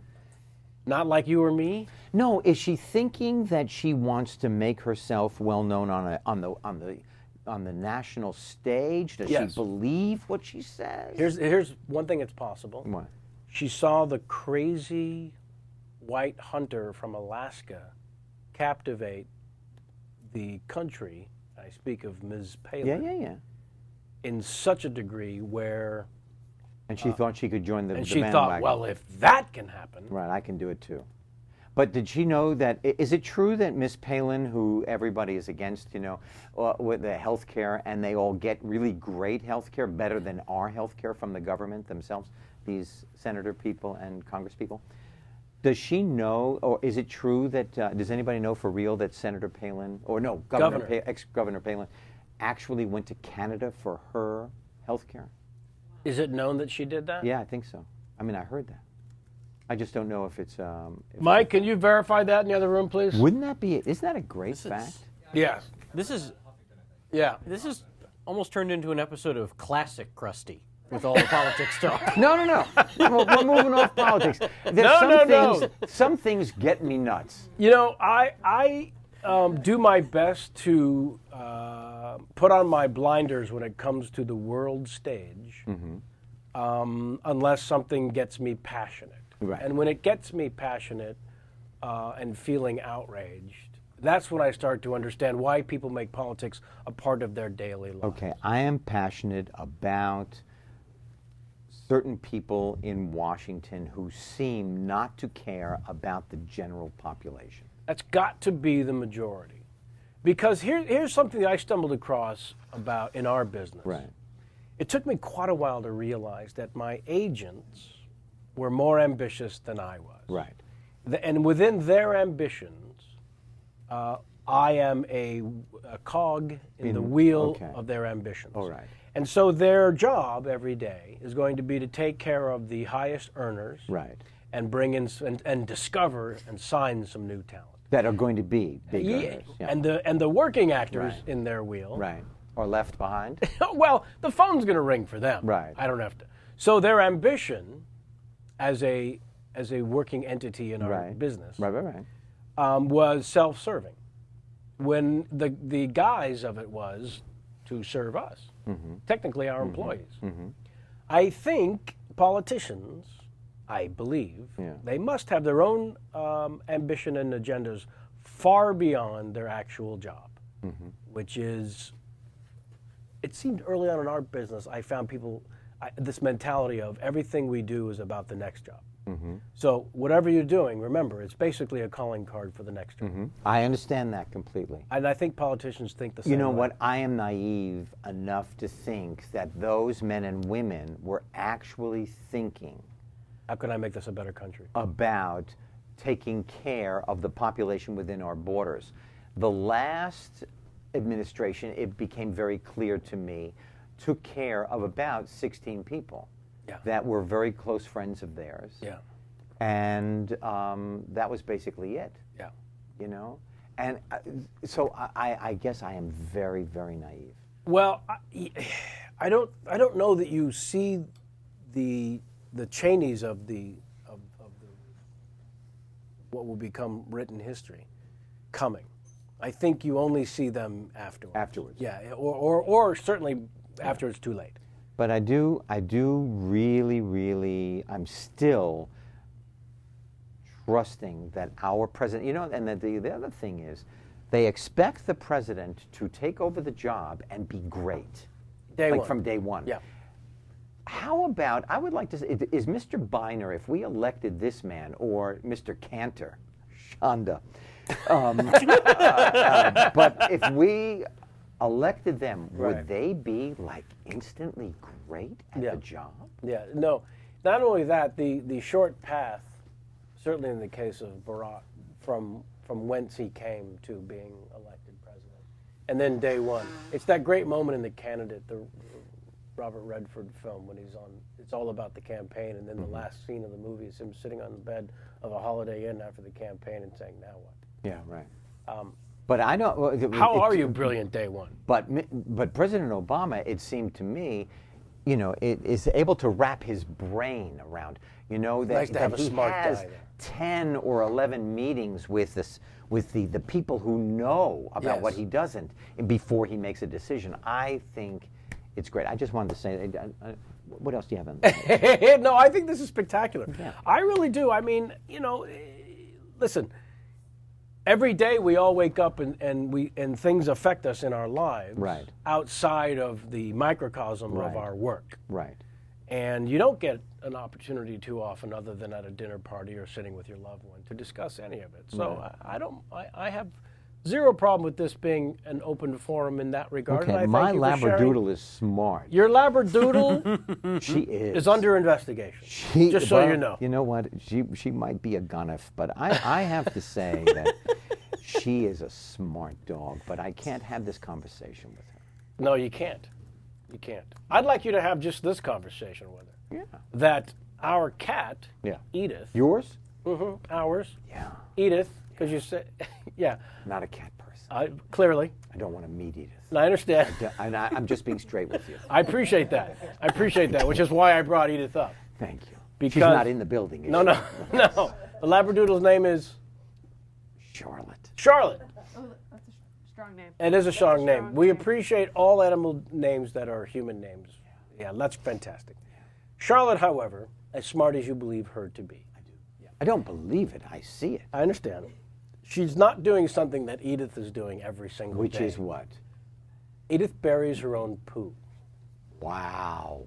Not like you or me. No, is she thinking that she wants to make herself well known on the national stage? Does Yes. she believe what she says? Here's one thing that's possible. What? She saw the crazy white hunter from Alaska captivate the country. I speak of Ms. Palin. Yeah. In such a degree where, And she thought she could join the and she bandwagon. thought, well, if that can happen, Right, I can do it too. But did she know that? Is it true that Miss Palin, who everybody is against, you know, with the health care, and they all get really great health care, better than our health care from the government themselves, these senator people and Congress people? Does she know, or is it true that, does anybody know for real that Senator Palin, or no, ex-Governor Palin, actually went to Canada for her health care? is it known that she did that? Yeah, I think so. I mean, I heard that. I just don't know if it's... Mike, can you verify that in the other room, please? Wouldn't that be... Isn't that a great fact? Yes. This is Yeah. almost turned into an episode of Classic Krusty with all the politics talk. No. We're moving off politics. Some things get me nuts. You know, I do my best to put on my blinders when it comes to the world stage, unless something gets me passionate. Right. And when it gets me passionate and feeling outraged, that's when I start to understand why people make politics a part of their daily life. Okay, I am passionate about certain people in Washington who seem not to care about the general population. That's got to be the majority. Because here's something that I stumbled across about in our business. Right. It took me quite a while to realize that my agents were more ambitious than I was. Right. And within their ambitions, I am a cog in the wheel of their ambitions. All right. And so their job every day is going to be to take care of the highest earners. Right. And bring in and discover and sign some new talent. That are going to be big Yeah. earners. Yeah. And the working actors Right. in their wheel. Right. Or left behind. Well, the phone's going to ring for them. Right. I don't have to. So their ambition as a working entity in our business Right. was self-serving. When the guise of it was to serve us, technically our employees. I think politicians, I believe, they must have their own ambition and agendas far beyond their actual job, which is, it seemed early on in our business, I found people, this mentality of everything we do is about the next job. So whatever you're doing, remember, it's basically a calling card for the next job. I understand that completely. And I think politicians think the same You know way. what? I am naive enough to think that those men and women were actually thinking How can I make this a better country? about taking care of the population within our borders. The last administration, it became very clear to me, took care of about 16 people that were very close friends of theirs. Yeah. And that was basically it. Yeah. You know? And so I guess I am very, very naive. Well, I don't know that you see the Cheneys of the what will become written history coming. I think you only see them afterwards. Afterwards. Yeah, or certainly after it's too late. But I do really, I'm still trusting that our president, you know, and the other thing is, they expect the president to take over the job and be great. Day one. From day one. Yeah. How about, I would like to say, is Mr. Biner, if we elected this man, or Mr. Cantor, Shonda, but if we elected them, would they be like instantly great at the job? Yeah, no. Not only that, the short path, certainly in the case of Barack, from whence he came to being elected president, and then day one. It's that great moment in The Candidate, the Robert Redford film, when he's on. It's all about the campaign, and then the last scene of the movie is him sitting on the bed of a Holiday Inn after the campaign and saying, "Now what?" Yeah, right. But I don't. How are you, brilliant day one? But President Obama, it seemed to me, is able to wrap his brain around, that, Nice to have a he smart has guy there. 10 or 11 meetings with the people who know about what he doesn't before he makes a decision. I think it's great. I just wanted to say, what else do you have on that? No, I think this is spectacular. Yeah. I really do. I mean, listen. Every day we all wake up and things affect us in our lives Right. outside of the microcosm Right. of our work. Right. And you don't get an opportunity too often, other than at a dinner party or sitting with your loved one, to discuss any of it. So I have zero problem with this being an open forum in that regard. and I Okay, thank my you for sharing. Labradoodle is smart. Your Labradoodle She is. is under investigation. Just so you know. You know what? She might be a gunnif, but I have to say that she is a smart dog, but I can't have this conversation with her. No, you can't. You can't. I'd like you to have just this conversation with her. Yeah. That our cat, Yeah. Edith. Yours? Ours. Yeah. Edith, because you said, yeah. Not a cat person. Clearly. I don't want to meet Edith. I understand. I'm just being straight with you. I appreciate that. Which is why I brought Edith up. Thank you. Because She's not in the building. No. The Labradoodle's name is Charlotte. Charlotte. Oh, that's a strong name. It is a strong name. strong We name. appreciate all animal names that are human names. Yeah, that's fantastic. Charlotte, however, as smart as you believe her to be. I don't believe it. I see it. I understand. She's not doing something that Edith is doing every single Which day. is what? Edith buries her own poo. Wow.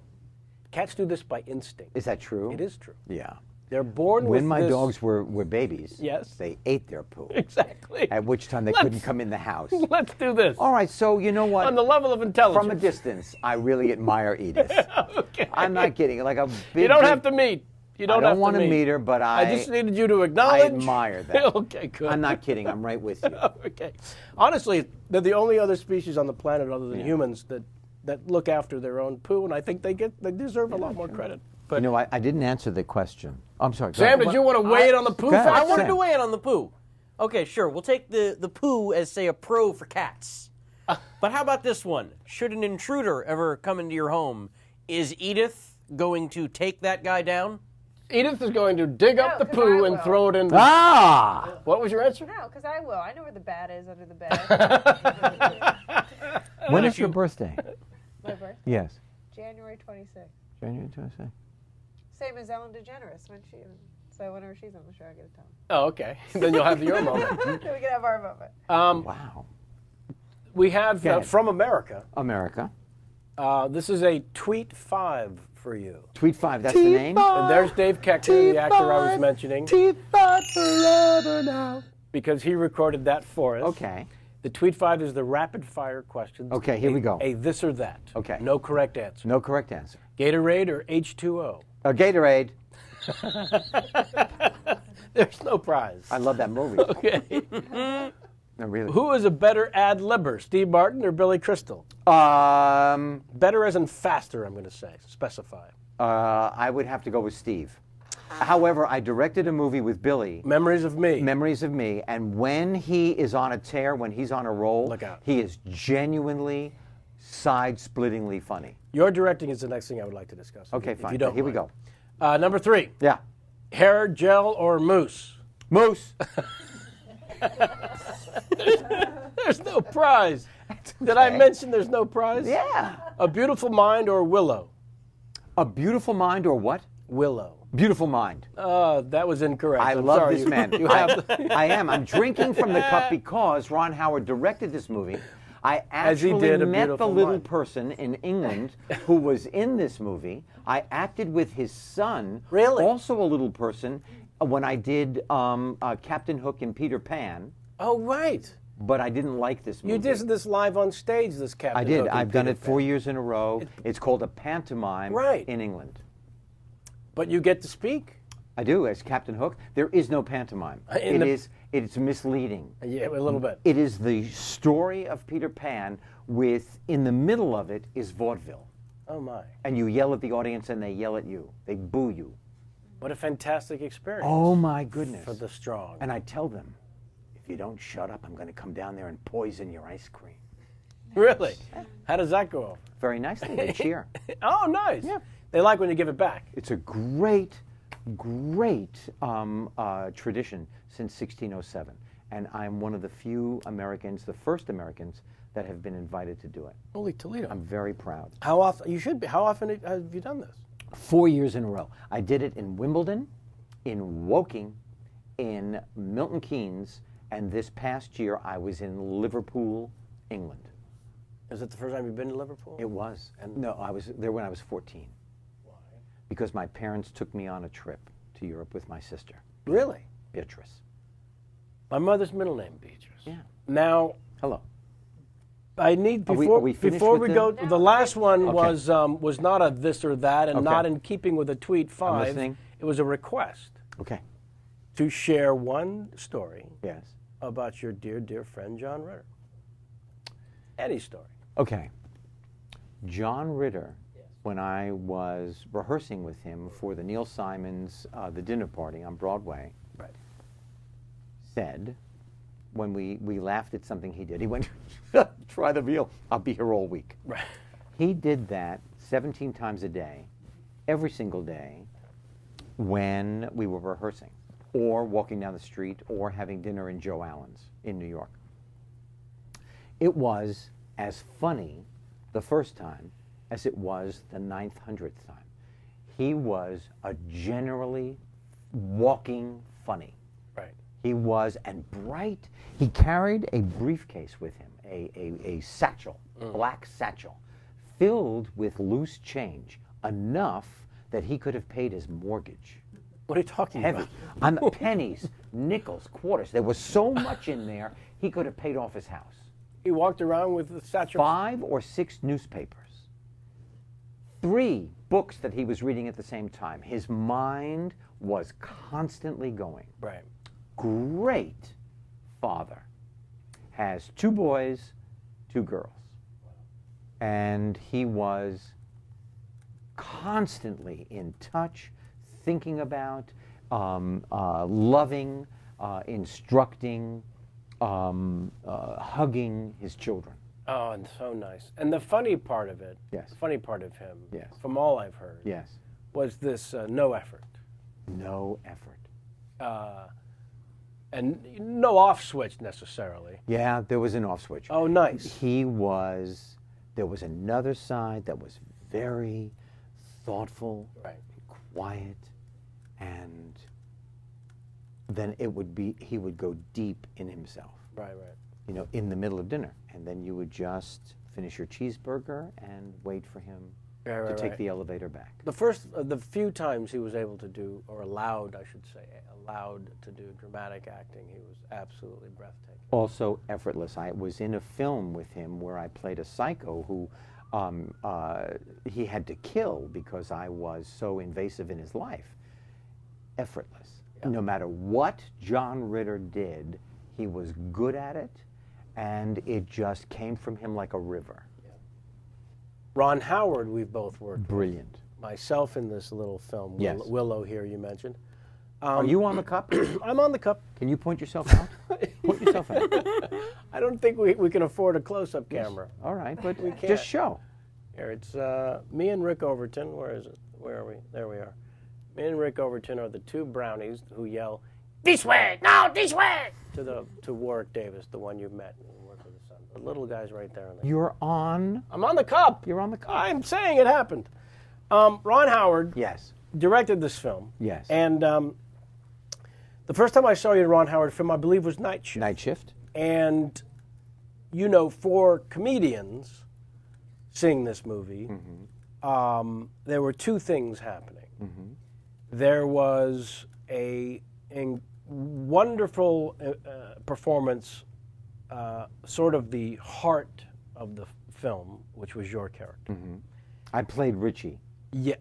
Cats do this by instinct. Is that true? It is true. Yeah. They're born with When my this- dogs were babies, Yes. they ate their poo. Exactly. At which time they couldn't come in the house. Let's do this. All right, so you know what? On the level of intelligence. From a distance, I really admire Edith. Okay. I'm not kidding. Like a big. You don't big- have to meet. You don't I have don't want to to meet her, but I just needed you to acknowledge. I admire that. Okay, good. I'm not kidding. I'm right with you. Okay. Honestly, they're the only other species on the planet other than humans that look after their own poo, and I think they deserve a lot more credit. You know, I didn't answer the question. I'm sorry. go Sam, ahead. did you want to weigh in on the poo Go ahead. factor? I wanted Sam. to weigh in on the poo. Okay, sure. We'll take the poo as, say, a pro for cats. But how about this one? Should an intruder ever come into your home, is Edith going to take that guy down? Edith is going to dig up the 'cause I poo and will. throw it in. Ah! What was your answer? No, because I will. I know where the bat is under the bed. When is your birthday? My birthday, Yes. January 26th. January 26th. Same as Ellen DeGeneres when she. So whenever she's on the show, I get to tell Oh, okay. Then you'll have your moment. them. We can have our moment. Wow. We have Go ahead. from America. America. This is a tweet 5 for you. Tweet 5, that's the name? And there's Dave Keckner, the actor I was mentioning, T5 forever now. because he recorded that for us. Okay. The tweet 5 is the rapid fire questions. Okay, here we go. A this or that. Okay. No correct answer. No correct answer. Gatorade or H2O? Gatorade. There's no prize. I love that movie. Okay. No, really. Who is a better ad-libber, Steve Martin or Billy Crystal? Better as in faster, I'm going to say. Specify. I would have to go with Steve. However, I directed a movie with Billy, Memories of Me. Memories of Me, and when he is on a tear, when he's on a roll, Look out. he is genuinely side-splittingly funny. Your directing is the next thing I would like to discuss. Okay, if fine. You don't Here we mind. go. Number 3. Yeah. Hair, gel, or mousse? Moose. There's no prize. Did I mention there's no prize? Yeah. A Beautiful Mind or Willow? A Beautiful Mind or what? Willow. Beautiful Mind. That was incorrect. I I'm love sorry. this man. You have I am. I'm drinking from the cup because Ron Howard directed this movie. I As he actually did A met the Beautiful little Mind. person in England who was in this movie. I acted with his son, Really? also a little person, when I did Captain Hook and Peter Pan, Oh, right. but I didn't like this movie. You did this live on stage, this Captain I did. Hook and I've done Peter it 4 Pan. years in a row. It's called a pantomime Right. in England. But you get to speak. I do, as Captain Hook. There is no pantomime. In It the- is It's misleading. Yeah, a little bit. It is the story of Peter Pan with, in the middle of it, is vaudeville. Oh, my. And you yell at the audience and they yell at you. They boo you. What a fantastic experience. Oh, my goodness. For the strong. And I tell them, if you don't shut up, I'm going to come down there and poison your ice cream. Really? How does that go over? Very nicely. They cheer. Oh, nice. Yeah. They like when you give it back. It's a great, great tradition since 1607. And I'm one of the few Americans, the first Americans, that have been invited to do it. Holy Toledo. I'm very proud. How often? You should be. How often have you done this? 4 years in a row. I did it in Wimbledon, in Woking, in Milton Keynes, and this past year I was in Liverpool, England. Is it the first time you've been to Liverpool? It was. And no, I was there when I was 14. Why? Because my parents took me on a trip to Europe with my sister. Really? Beatrice. My mother's middle name, Beatrice. Yeah. Now, Hello. I need Are before we finished before with we the- go. The last one Okay. was not a this or that, and Okay. not in keeping with the tweet 5. listening. It was a request Okay. to share one story Yes. about your dear, dear friend John Ritter. Any story. Okay. John Ritter, when I was rehearsing with him for the Neil Simon's The Dinner Party on Broadway, Right. said, when we laughed at something he did, he went, try the veal, I'll be here all week. Right. He did that 17 times a day, every single day, when we were rehearsing, or walking down the street, or having dinner in Joe Allen's in New York. It was as funny the first time as it was the 900th time. He was a generally walking funny. Right. He was, and bright. He carried a briefcase with him, a satchel, black satchel, filled with loose change, enough that he could have paid his mortgage. What are you talking Heavy. about? On the pennies, nickels, quarters. There was so much in there, he could have paid off his house. He walked around with the satchel. 5 or 6 newspapers. 3 books that he was reading at the same time. His mind was constantly going. Right. Great father. Has 2 boys, 2 girls. And he was constantly in touch, thinking about, loving, instructing, hugging his children. Oh, and so nice. And the funny part of it, Yes. the funny part of him, Yes. from all I've heard, Yes. was this no effort. No effort. And no off switch necessarily. Yeah, there was an off switch. Oh, nice. There was another side that was very thoughtful, Right. quiet, and then he would go deep in himself, Right, right. you know, in the middle of dinner. And then you would just finish your cheeseburger and wait for him Right, to right, take right. the elevator back. The few times he was able to do, or allowed, I should say, allowed to do dramatic acting, he was absolutely breathtaking. Also effortless. I was in a film with him where I played a psycho who he had to kill because I was so invasive in his life. Effortless. Yeah. No matter what John Ritter did, he was good at it, and it just came from him like a river. Ron Howard, we've both worked with. Brilliant. Myself in this little film, Yes. Willow here you mentioned. Are you on the cup? I'm on the cup. Can you point yourself out? Point yourself out. I don't think we can afford a close-up camera. All right, but can't. just show. Here, it's me and Rick Overton. Where is it? Where are we? There we are. Me and Rick Overton are the 2 brownies who yell, "This way! No, this way!" to Warwick Davis, the one you've met and worked with his son. The little guy's right there. You're on. I'm on the cup. You're on the cup. I'm saying it happened. Ron Howard Yes. directed this film. Yes. And the first time I saw you in a Ron Howard film, I believe, was Night Shift. Night Shift. And, you know, for comedians seeing this movie, there were 2 things happening. There was a wonderful performance, sort of the heart of the film, which was your character. I played Richie. Yeah.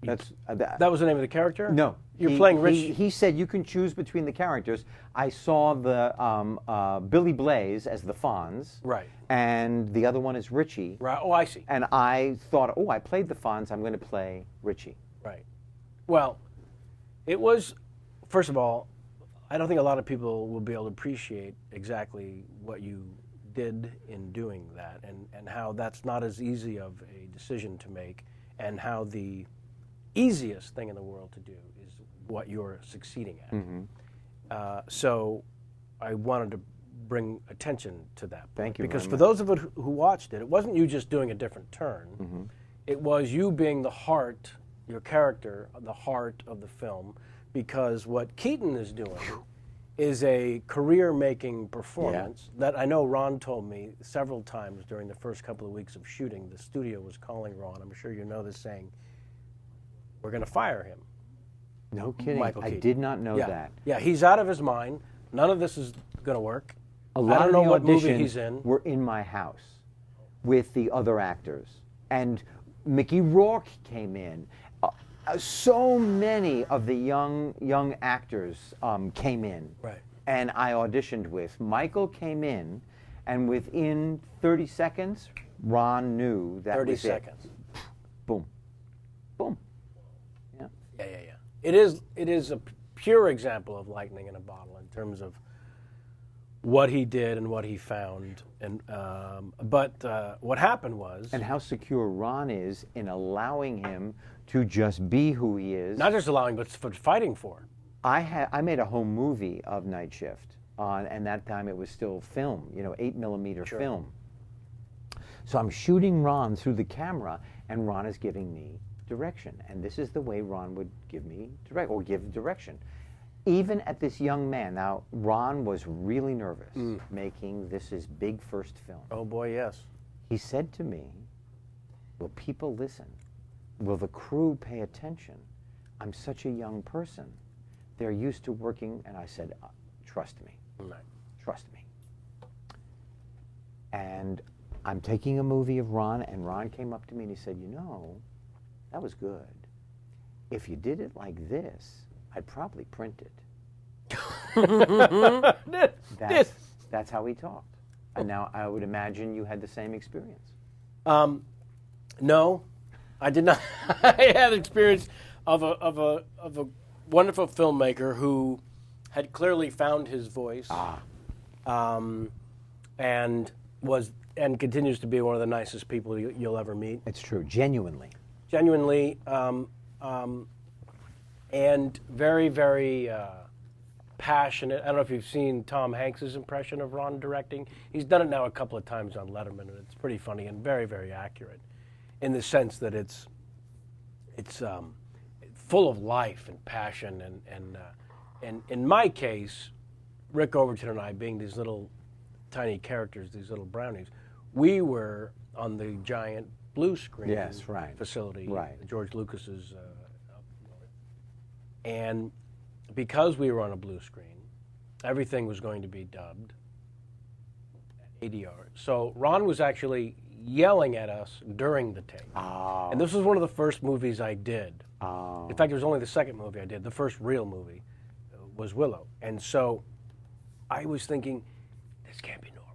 That's That was the name of the character? No, You're playing Rich. He said you can choose between the characters. I saw the Billy Blaze as the Fonz. Right. And the other one is Richie. Right. Oh, I see. And I thought, I played the Fonz. I'm going to play Richie. Right. Well, it was, first of all, I don't think a lot of people will be able to appreciate exactly what you did in doing that, and how that's not as easy of a decision to make, and how the easiest thing in the world to do is what you're succeeding at. Mm-hmm. So I wanted to bring attention to that. Thank you. Because very for much. those of us who watched it, it wasn't you just doing a different turn. Mm-hmm. It was you being the heart, your character, the heart of the film, because what Keaton is doing is a career-making performance that I know Ron told me several times during the first couple of weeks of shooting. The studio was calling Ron, I'm sure you know this, saying, we're going to fire him. No kidding. Michael I Keaton. did not know that. Yeah, he's out of his mind. None of this is going to work. A lot I don't of know the what movie auditions he's in. were in my house with the other actors. And Mickey Rourke came in. So many of the young actors came in. Right. And I auditioned with. Michael came in, and within 30 seconds, Ron knew that 30 was seconds. it. Boom. Boom. Yeah. Yeah. It is a pure example of lightning in a bottle in terms of what he did and what he found. And but what happened was, And how secure Ron is in allowing him to just be who he is. not just allowing, but fighting for it. I made a home movie of Night Shift, and that time it was still film, 8mm film. So I'm shooting Ron through the camera, and Ron is giving me direction. And this is the way Ron would give me give direction. Even at this young man, now Ron was really nervous making this his big first film. Oh boy, yes. He said to me, will people listen? Will the crew pay attention? I'm such a young person. They're used to working, and I said, trust me, Right. trust me. And I'm taking a movie of Ron, and Ron came up to me and he said, that was good. If you did it like this, I'd probably print it. That's how he talked. And now I would imagine you had the same experience. No, I did not. I had experience of a wonderful filmmaker who had clearly found his voice, and continues to be one of the nicest people you'll ever meet. It's true, genuinely. Genuinely, and very, very passionate. I don't know if you've seen Tom Hanks's impression of Ron directing. He's done it now a couple of times on Letterman, and it's pretty funny and very, very accurate, in the sense that it's full of life and passion, and in my case, Rick Overton and I, being these little tiny characters, these little brownies, we were on the giant blue screen facility, George Lucas's, and because we were on a blue screen, everything was going to be dubbed ADR. So Ron was actually yelling at us during the take. Oh. And this was one of the first movies I did. Oh. In fact, it was only the second movie I did. The first real movie was Willow. And so I was thinking, this can't be normal.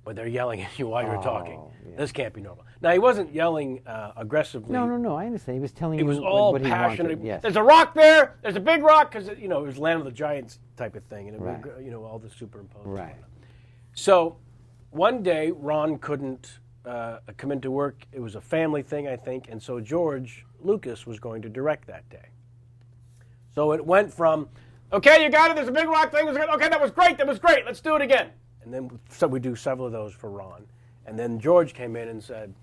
But they're yelling at you while you're talking. Yeah. This can't be normal. Now, he wasn't yelling aggressively. No, I understand. He was telling you It was all what he passionate. wanted. Yes. There's a rock there. There's a big rock, because it was Land of the Giants type of thing, and it Right. would, all the superimposed. Right. So one day, Ron couldn't come into work. It was a family thing, I think, and so George Lucas was going to direct that day. So it went from, okay, you got it. There's a big rock thing. Okay, that was great. Let's do it again. And then so we do several of those for Ron. And then George came in and said,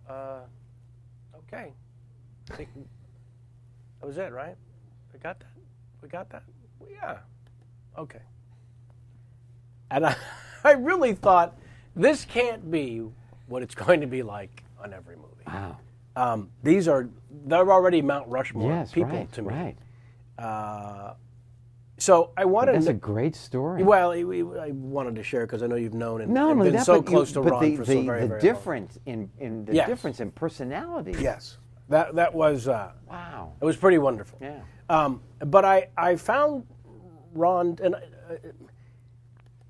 okay. I think that was it, right? We got that? Well, yeah. Okay. And I really thought, this can't be what it's going to be like on every movie. Wow. They're already Mount Rushmore people to me. Right. So I wanted That's to, a great story. Well, I wanted to share because I know you've known and Not only been that, so but close to Ron for so very, the very difference in Yes. difference in personality. long. Yes. That was Wow. it was pretty wonderful. Yeah. But I found Ron, and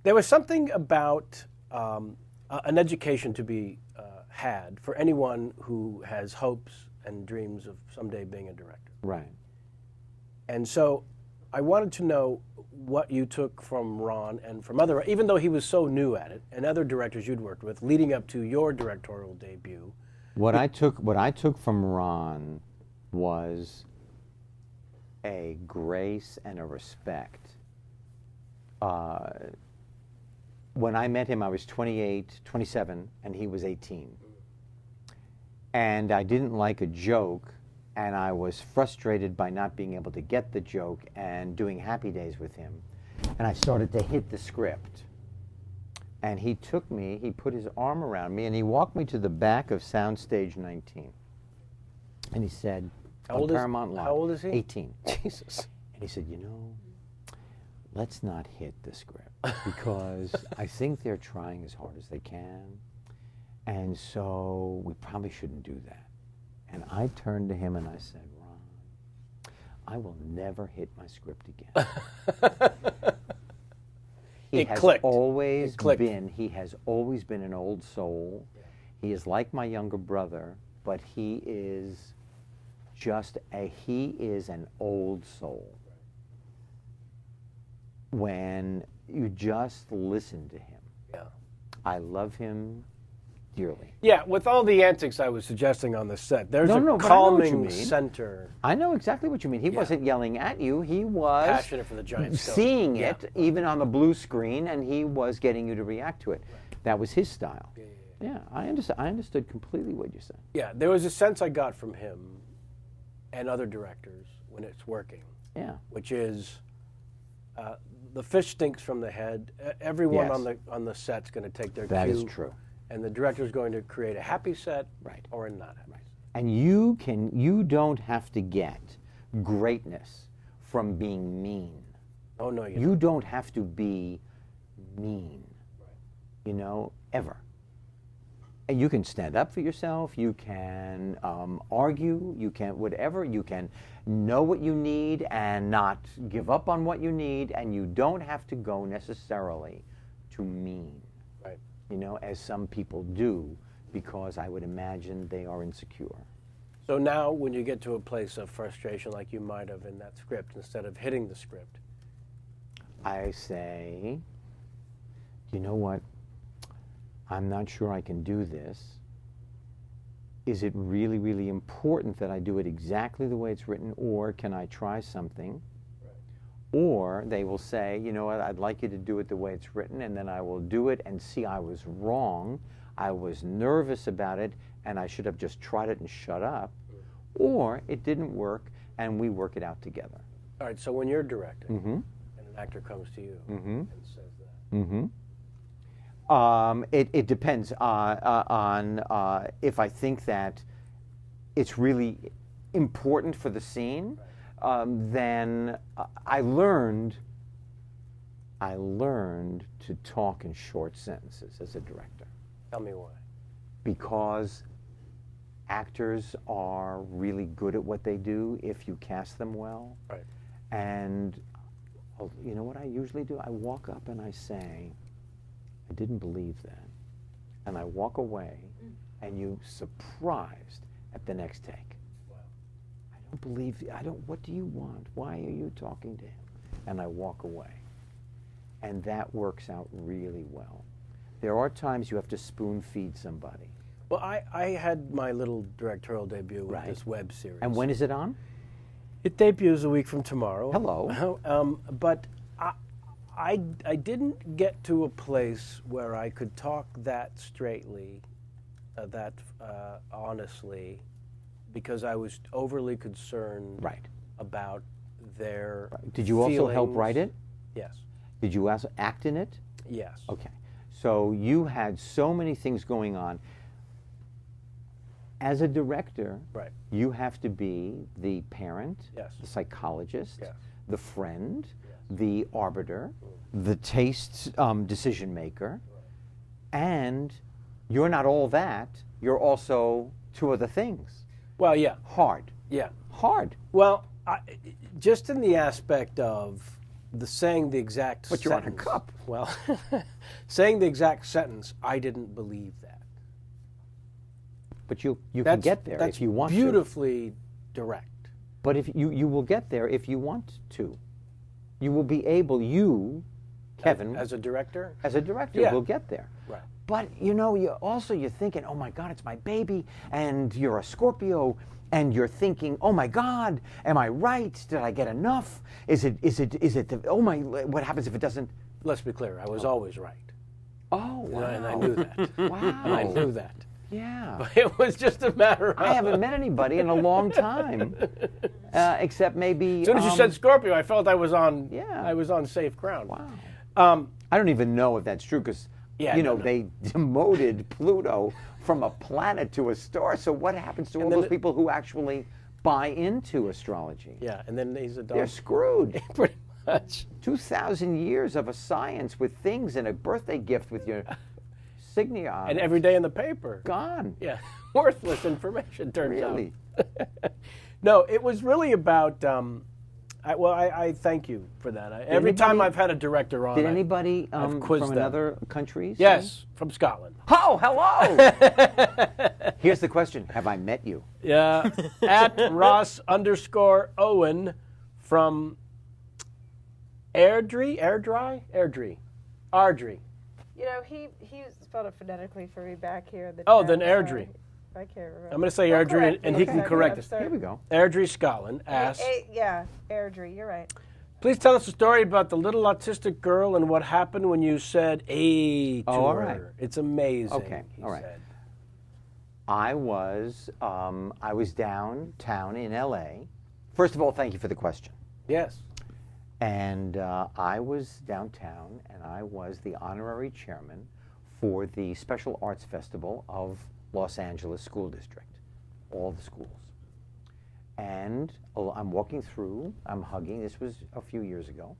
there was something about an education to be had for anyone who has hopes and dreams of someday being a director. Right. And so I wanted to know what you took from Ron and from other, even though he was so new at it, and other directors you'd worked with, leading up to your directorial debut. What I took from Ron was a grace and a respect. When I met him, I was 28, 27, and he was 18. And I didn't like a joke, and I was frustrated by not being able to get the joke and doing Happy Days with him. And I started to hit the script. And he took me, he put his arm around me, and he walked me to the back of Soundstage 19. And he said, How old is he? 18. Jesus. And he said, you know, let's not hit the script because I think they're trying as hard as they can. And so we probably shouldn't do that. And I turned to him and I said, Ron, I will never hit my script again. He has always been an old soul. Yeah. He is like my younger brother, but he is an old soul. Right. When you just listen to him. Yeah. I love him dearly. Yeah, with all the antics I was suggesting on the set, there's a calming center. I know exactly what you mean. He wasn't yelling at you. He was passionate for the giant seeing it, even on the blue screen, and he was getting you to react to it. Right. That was his style. Yeah, I understood completely what you said. Yeah, there was a sense I got from him and other directors when it's working. Yeah. Which is the fish stinks from the head. Everyone on the set's going to take their cue. That is true. And the director's going to create a happy set or a not happy set. And you don't have to get greatness from being mean. Oh, no, you don't have to be mean, you know, ever. And you can stand up for yourself, you can argue, you can whatever, you can know what you need and not give up on what you need, and you don't have to go necessarily to mean. You know, as some people do, because I would imagine they are insecure. So now when you get to a place of frustration like you might have in that script, instead of hitting the script, I say, you know what, I'm not sure I can do this. Is it really, really important that I do it exactly the way it's written, or can I try something? Or they will say, you know what, I'd like you to do it the way it's written, and then I will do it and see I was wrong, I was nervous about it, and I should have just tried it and shut up. Or it didn't work, and we work it out together. All right, so when you're directing, and an actor comes to you and says that. It depends on if I think that it's really important for the scene. Then I learned to talk in short sentences as a director. Tell me why. Because actors are really good at what they do if you cast them well. Right. And you know what I usually do? I walk up and I say, I didn't believe that. And I walk away, and you're surprised at the next take. What do you want? Why are you talking to him? And I walk away. And that works out really well. There are times you have to spoon feed somebody. Well, I had my little directorial debut with this web series. And when is it on? It debuts a week from tomorrow. Hello. But I didn't get to a place where I could talk that straightly, that honestly, because I was overly concerned about their Did you also help write it? Yes. Did you also act in it? Yes. Okay. So you had so many things going on. As a director, you have to be the parent, the psychologist, the friend, the arbiter, the taste decision maker, and you're not all that. You're also two other things. Well, yeah. Hard. Yeah. Hard. Well, just in the aspect of saying the exact But sentence. you're on a cup. Well, saying the exact sentence, I didn't believe that. But you can get there if you want to. Beautifully direct. But if you will get there if you want to. You will be able, Kevin, As a director? as a director, Yeah. will get there. Right. But you're thinking, oh my God, it's my baby, and you're a Scorpio, and you're thinking, oh my God, am I right? Did I get enough? Oh my, what happens if it doesn't? Let's be clear, I was always right. Oh, wow. And I knew that. Wow. And I knew that. Yeah. But it was just a matter of... I haven't met anybody in a long time, except maybe. As soon as you said Scorpio, I felt I was on safe ground. Wow. I don't even know if that's true because, they demoted Pluto from a planet to a star. So what happens to all those people who actually buy into astrology? Yeah, and then he's a dog. They're screwed. Pretty much. 2,000 years of a science with things and a birthday gift with your signia on And it. every day in the paper. Gone. Yeah, worthless information, turns Really? out. No, it was really about... I thank you for that. Every time I've had a director on, Did anybody I've from quizzed them. another country? Yes, from Scotland. Oh, hello! Here's the question. Have I met you? Yeah, at Ross_Owen from Ardry. You know, he spelled it phonetically for me back here. In the Oh, chat. then Sorry. Airdrie. I can't remember. I'm going to say Well, Ardry, correct and me. he can Okay, correct I'm us. sorry. Here we go. Ardry, Scotland, asks, Yeah, Airdrie, you're right. please tell us a story about the little autistic girl and what happened when you said "a" to all her. right. It's amazing. Okay, he all right. said. I was downtown in L.A. First of all, thank you for the question. Yes. And I was downtown, and I was the honorary chairman for the Special Arts Festival of Los Angeles School District, all the schools. And I'm walking through, I'm hugging, this was a few years ago,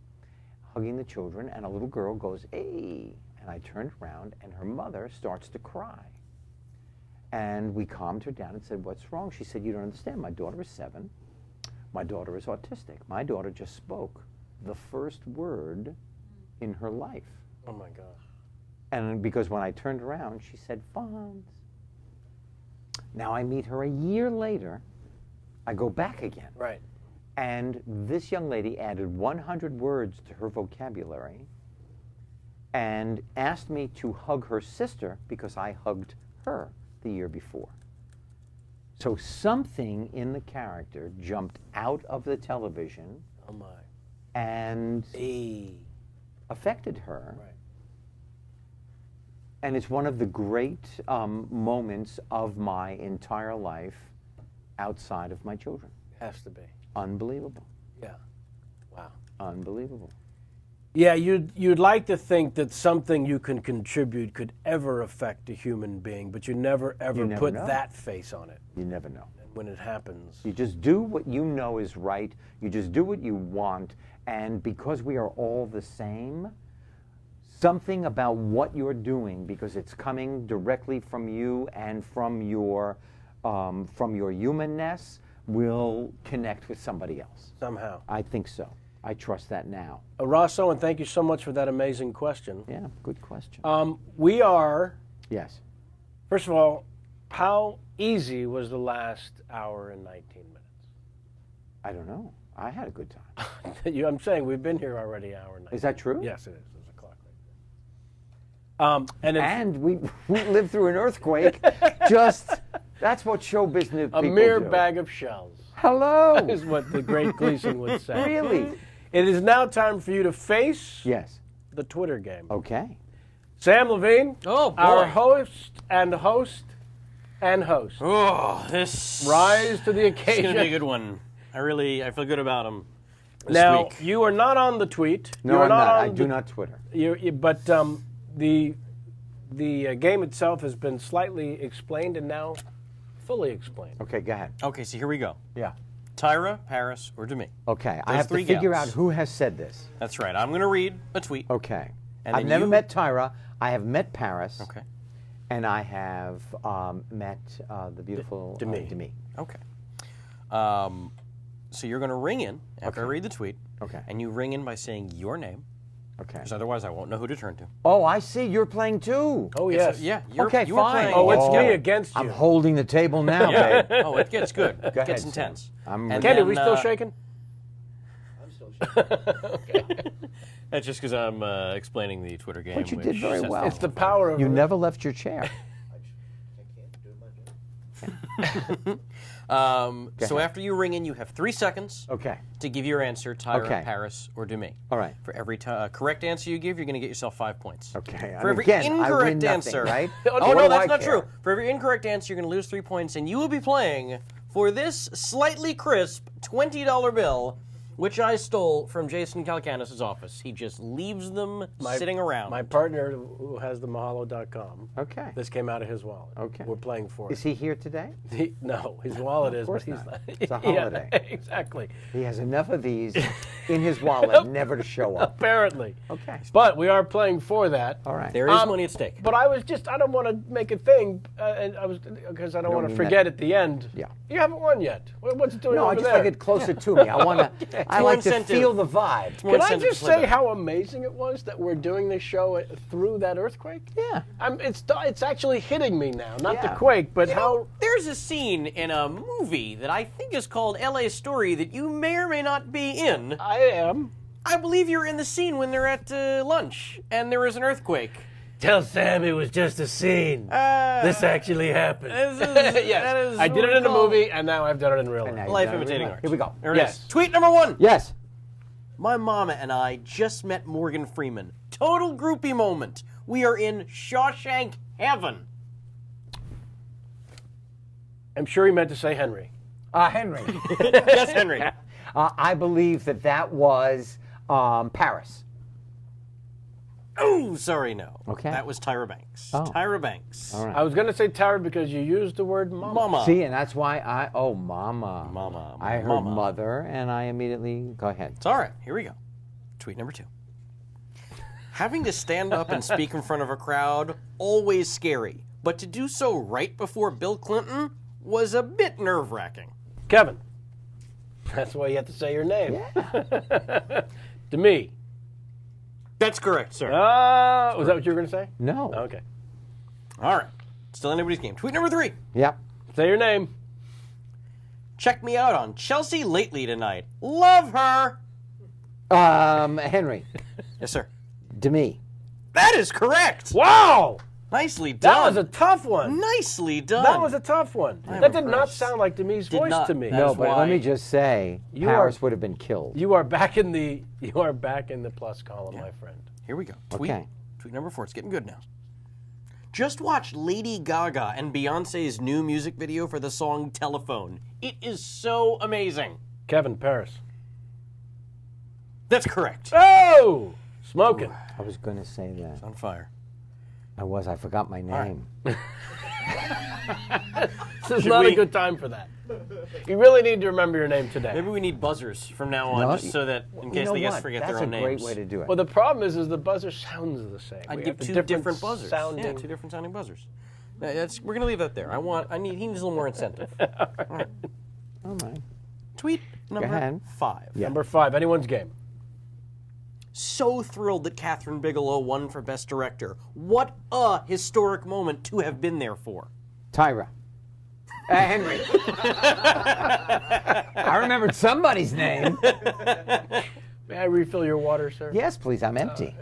hugging the children, and a little girl goes, "Hey," and I turned around, and her mother starts to cry. And we calmed her down and said, "What's wrong?" She said, "You don't understand, my daughter is 7, my daughter is autistic. My daughter just spoke the first word in her life." Oh my gosh. And because when I turned around, she said, "Fonz." Now I meet her a year later. I go back again. Right. And this young lady added 100 words to her vocabulary and asked me to hug her sister because I hugged her the year before. So something in the character jumped out of the television Oh my. and A. affected her. Right. And it's one of the great moments of my entire life outside of my children. Has to be. Unbelievable. Yeah. Wow. Unbelievable. Yeah, you'd like to think that something you can contribute could ever affect a human being, but you never ever You never put know. that face on it. You never know. And when it happens, You just do what you know is right. You just do what you want. And because we are all the same, something about what you're doing, because it's coming directly from you and from your humanness, will connect with somebody else. somehow. I think so. I trust that now. Ross Owen, thank you so much for that amazing question. Yeah, good question. We are, Yes. first of all, how easy was the last hour and 19 minutes? I don't know. I had a good time. I'm saying we've been here already an hour and 19. Is that true? Yes, it is. There's a clock right there. And we lived through an earthquake. That's what show business a people mere do. bag of shells Hello. is what the great Gleason would say. Really? It is now time for you to face Yes. the Twitter game. Okay. Sam Levine, Oh, boy. our host and host and host. Oh, this Rise to the is going to be a occasion. good one. I feel good about him this Now, week. you are not on the tweet. No, you are I'm not. I on do the- not Twitter. But the game itself has been slightly explained and now fully explained. Okay, go ahead. Okay, so here we go. Yeah. Tyra, Paris, or Demi. Okay, I There's have to 3 figure gals. out who has said this. That's right. I'm going to read a tweet. Okay. And I've then never you- met Tyra. I have met Paris. Okay. And I have met the beautiful Demi. Okay. So you're going to ring in after I read the tweet. Okay. And you ring in by saying your name, Okay. because otherwise I won't know who to turn to. Oh, I see. You're playing too. Oh, yes. Yeah. Okay, you were fine. playing Oh, it's against me Kevin. against you. I'm holding the table now, babe. Oh, it gets good. It ahead, gets Sam. intense. I'm And Kenny, then, we still shaking? That's just because I'm explaining the Twitter game. But you which did very says- well. It's the power of You never left your chair. So after you ring in, you have 3 seconds Okay. to give your answer, Tyra, Okay. Paris, or Demi. All right. For every correct answer you give, you're going to get yourself 5 points. Okay. For every again, I incorrect win nothing, answer, right? Oh What no, do that's I not care? true. For every incorrect answer, you're going to lose 3 points, and you will be playing for this slightly crisp $20 bill, which I stole from Jason Calacanis' office. He just leaves them sitting around. My partner, who has the Mahalo.com. Okay. This came out of his wallet. Okay. We're playing for Is it. he here today? No, his wallet is, but course he's not. not. It's a Yeah, holiday. exactly. He has enough of these in his wallet never to show up. Apparently. Okay. But we are playing for that. All right. There is money at stake. But I don't want to make a thing, and I was because I don't want to mean forget that- at the end. Yeah. You haven't won yet. What's it doing No, I over just there? like it closer to me. I want to. I More like to incentive. feel the vibe. More Can I incentive just to play say better. how amazing it was that we're doing this show through that earthquake? Yeah. It's actually hitting me now. Not the Yeah. quake, but You how. know, there's a scene in a movie that I think is called L.A. Story that you may or may not be in. I am. I believe you're in the scene when they're at lunch and there is an earthquake. Tell Sam it was just a scene. This actually happened. Yes, I did it in a movie, and now I've done it in real life. Life imitating art. Here we go. There it Yes. is. Tweet number 1. Yes. My mama and I just met Morgan Freeman. Total groupie moment. We are in Shawshank heaven. I'm sure he meant to say Henry. Henry. Yes, Henry. I believe that was Paris. Oh, sorry, no. Okay. That was Tyra Banks. Oh. Tyra Banks. All right. I was going to say Tara because you used the word mama. Mama. See, and that's why Mama. Mama. I heard Mama. mother, and I immediately go ahead. It's all right. Here we go. Tweet number 2. Having to stand up and speak in front of a crowd, always scary. But to do so right before Bill Clinton was a bit nerve-wracking. Kevin. That's why you have to say your name. Yeah. To me. That's correct, sir. Was that what you were going to say? No. Okay. All right. Still anybody's game. Tweet number 3. Yep. Say your name. Check me out on Chelsea lately tonight. Love her. Henry. Yes, sir. Demi. That is correct. Wow! Nicely That done. was a tough one. Nicely done. That was a tough one. I'm That did not impressed. sound like Demi's Did voice not. to me. That No, is but why let me just say, You Paris are- would have been killed. You are back in the plus column, my friend. Here we go. Tweet. Okay. Tweet number 4. It's getting good now. Just watch Lady Gaga and Beyonce's new music video for the song Telephone. It is so amazing. Kevin Paris. That's correct. Oh! Smoking. I was going to say that. It's on fire. I forgot my name. This is not a good time for that. You really need to remember your name today. Maybe we need buzzers from now on, No, just so that in case you know the guests what? forget That's their own a names. great way to do it. Well, the problem is the buzzer sounds the same. I'd We give have the 2 different buzzers. Sounding. Yeah, 2 different sounding buzzers. We're gonna leave that there. He needs a little more incentive. All right. All right. Tweet number ahead. 5. Yeah. Number 5, anyone's game. So thrilled that Catherine Bigelow won for Best Director. What a historic moment to have been there for. Tyra. Henry. I remembered somebody's name. May I refill your water, sir? Yes, please. I'm empty.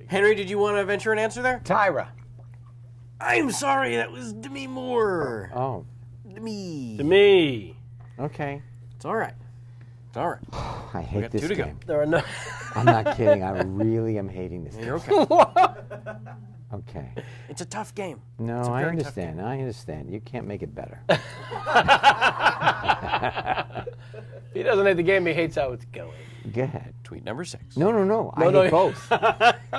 Henry, did you want to venture an answer there? Tyra. I'm sorry, that was Demi Moore. Oh. Demi. To me. Okay. It's all right. It's all right. I hate got this 2 to go. game. There are no. I'm not kidding. I really am hating this game. You're okay. Okay. It's a tough game. No, It's a I very tough understand. I understand. You can't make it better. He doesn't hate the game, he hates how it's going. Go ahead. Tweet number 6. No. I no. hate both.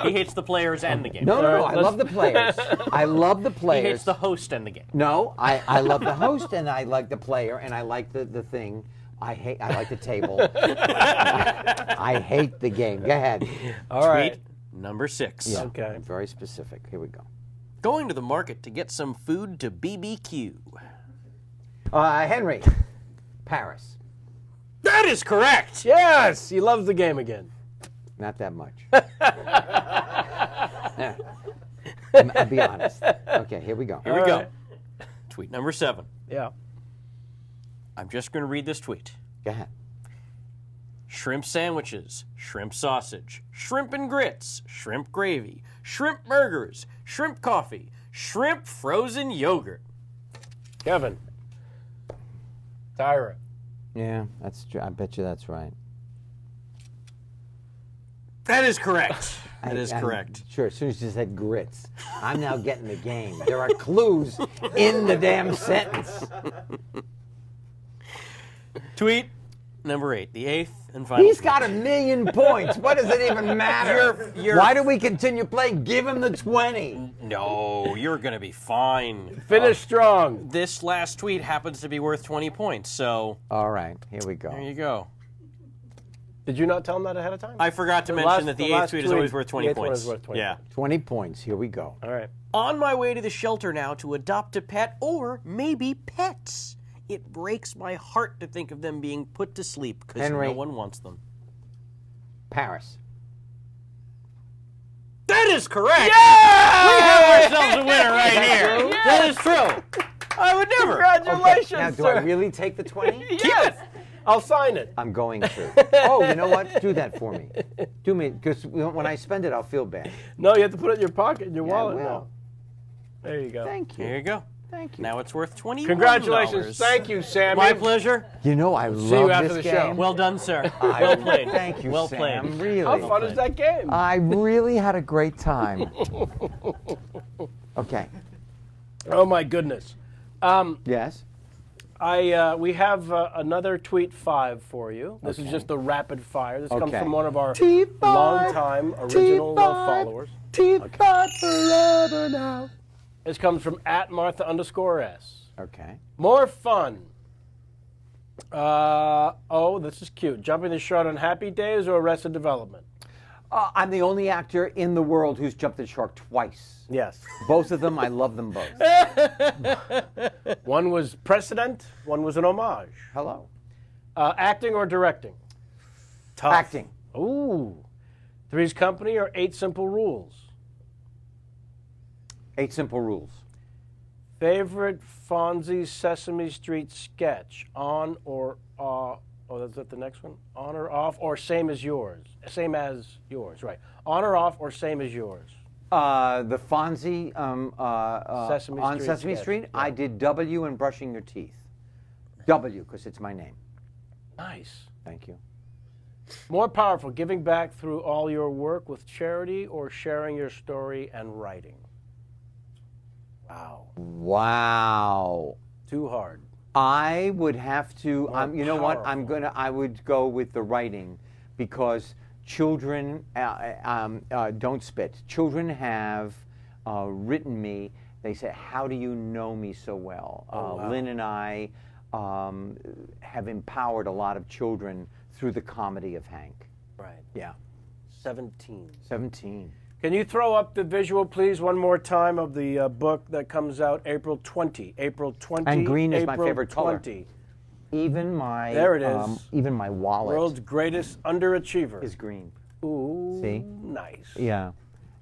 He hates the players and the game. No. All right, I love the players. I love the He players. hates the host and the game. No, I love the host and I like the player and I like the thing. I like the table. I hate the game. Go ahead. All right. Tweet number 6. Yeah. Okay. Very specific. Here we go. Going to the market to get some food to BBQ. Henry. Paris. That is correct! Yes, he loves the game again. Not that much. I'll be honest. Okay, here we go. Here we go. Tweet number 7. Yeah. I'm just going to read this tweet. Go ahead. Shrimp sandwiches, shrimp sausage, shrimp and grits, shrimp gravy, shrimp burgers, shrimp coffee, shrimp frozen yogurt. Kevin. Tyra. Yeah, that's true. I bet you that's right. That is correct. That is correct. Sure, as soon as you said grits, I'm now getting the game. There are clues in the damn sentence. Tweet number 8, the 8th and final. He's got 1,000,000 points. What does it even matter? Why do we continue playing? Give him the 20. No, you're going to be fine. Finish strong. This last tweet happens to be worth 20 points, so All right, here we there go. you go. Did you not tell him that ahead of time? I forgot to mention that the 8th tweet is always worth 20 the 8th one points. is worth 20 Yeah. 20 points. Here we go. All right. On my way to the shelter now to adopt a pet or maybe pets. It breaks my heart to think of them being put to sleep because Henry. no one wants them. Paris. That is correct! Yeah! We have ourselves a winner right here. That is true. I would never. Congratulations, Now, do sir. I really take the 20? Yes. I'll sign it. I'm going to. Oh, you know what? Do that for me. Do me, because when I spend it, I'll feel bad. No, you have to put it in your pocket, in your wallet I will. now. There you go. Thank you. Here you go. Thank you. Now it's worth $21. Congratulations. Thank you, Sammy. My pleasure. You know, I you love after this the show. game. Well done, sir. Well played. Thank you, Well Sam. played. Really. How fun is that game? I really had a great time. Okay. Oh, my goodness. Yes? We have another tweet 5 for you. This is just a rapid fire. This comes Okay. from one of our T5, longtime original T5, followers. T5 forever now. This comes from @Martha_S. Okay. More fun. Oh, this is cute. Jumping the shark on Happy Days or Arrested Development? I'm the only actor in the world who's jumped the shark twice. Yes. Both of them, I love them both. One was precedent, one was an homage. Hello. Acting or directing? Tough. Acting. Ooh. Three's Company or 8 Simple Rules? 8 Simple Rules. Favorite Fonzie Sesame Street sketch? On or off? Oh, that's that the next one? On or off or same as yours? Same as yours, right. On or off or same as yours? The Fonzie Sesame on Street Sesame sketch, Street, yeah. I did W in Brushing Your Teeth. W, because it's my name. Nice. Thank you. More powerful, giving back through all your work with charity or sharing your story and writing? Wow. Wow. Too hard. I would have to. You know what? powerful. I would go with the writing, because children don't spit. Children have written me. They say, "How do you know me so well?" wow. Lynn and I have empowered a lot of children through the comedy of Hank. Right. Yeah. 17. 17. Can you throw up the visual, please, one more time of the book that comes out April 20? April 20. And green is my April favorite color. 20. Even my There it is. Even my wallet World's greatest underachiever. is green. Ooh, See? nice. Yeah,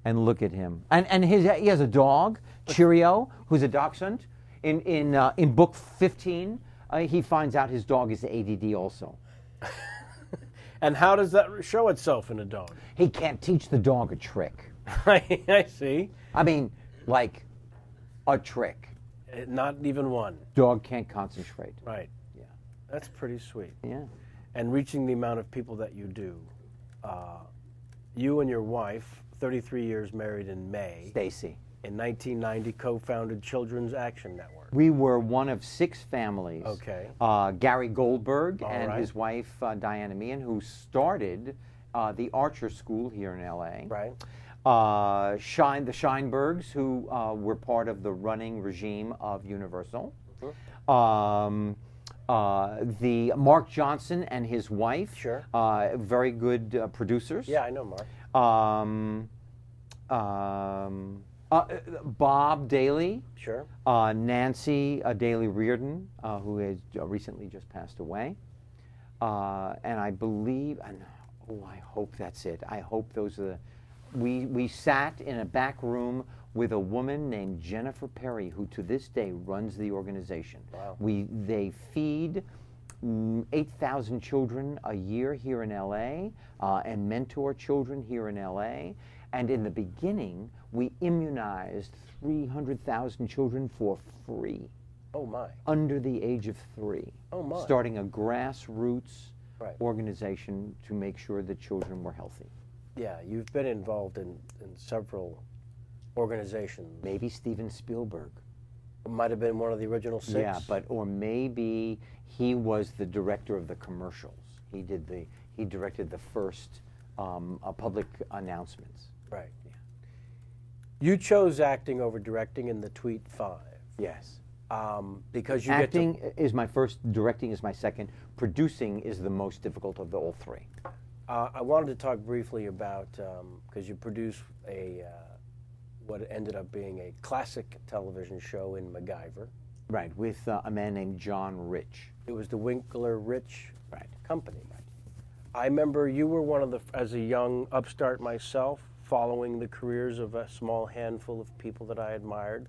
and look at him. And he has a dog, Cheerio, who's a dachshund. In book 15, he finds out his dog is ADD also. And how does that show itself in a dog? He can't teach the dog a trick. I see. I mean, like a trick. Not even one. Dog can't concentrate. Right. Yeah. That's pretty sweet. Yeah. And reaching the amount of people that you do. You and your wife, 33 years married in May. Stacy. In 1990, co-founded Children's Action Network. We were one of 6 families. Okay. Gary Goldberg and right. his wife, Diana Meehan, who started the Archer School here in L.A. Right. The Scheinbergs, who were part of the running regime of Universal. The Mark Johnson and his wife. Sure. Very good producers. Yeah, I know, Mark. Bob Daly. Sure. Nancy Daly Reardon, who has recently just passed away. And I believe, I hope that's it. I hope those are the, we sat in a back room with a woman named Jennifer Perry, who to this day runs the organization. Wow. They feed 8,000 children a year here in LA and mentor children here in LA. And in the beginning, we immunized 300,000 children for free. Oh my. Under the age of 3. Oh my. Starting a grassroots Right. organization to make sure that children were healthy. Yeah, you've been involved in several organizations. Maybe Steven Spielberg. Might have been one of the original 6. Yeah, or maybe he was the director of the commercials. He directed the first public announcements. Right. Yeah. You chose acting over directing in the Tweet 5. Yes. Because you Acting get is my first, directing is my second, producing is the most difficult of the all 3. I wanted to talk briefly about, because you produced what ended up being a classic television show in MacGyver. Right, with a man named John Rich. It was the Winkler Rich Right. company. Right. I remember you were one of the, as a young upstart myself, following the careers of a small handful of people that I admired.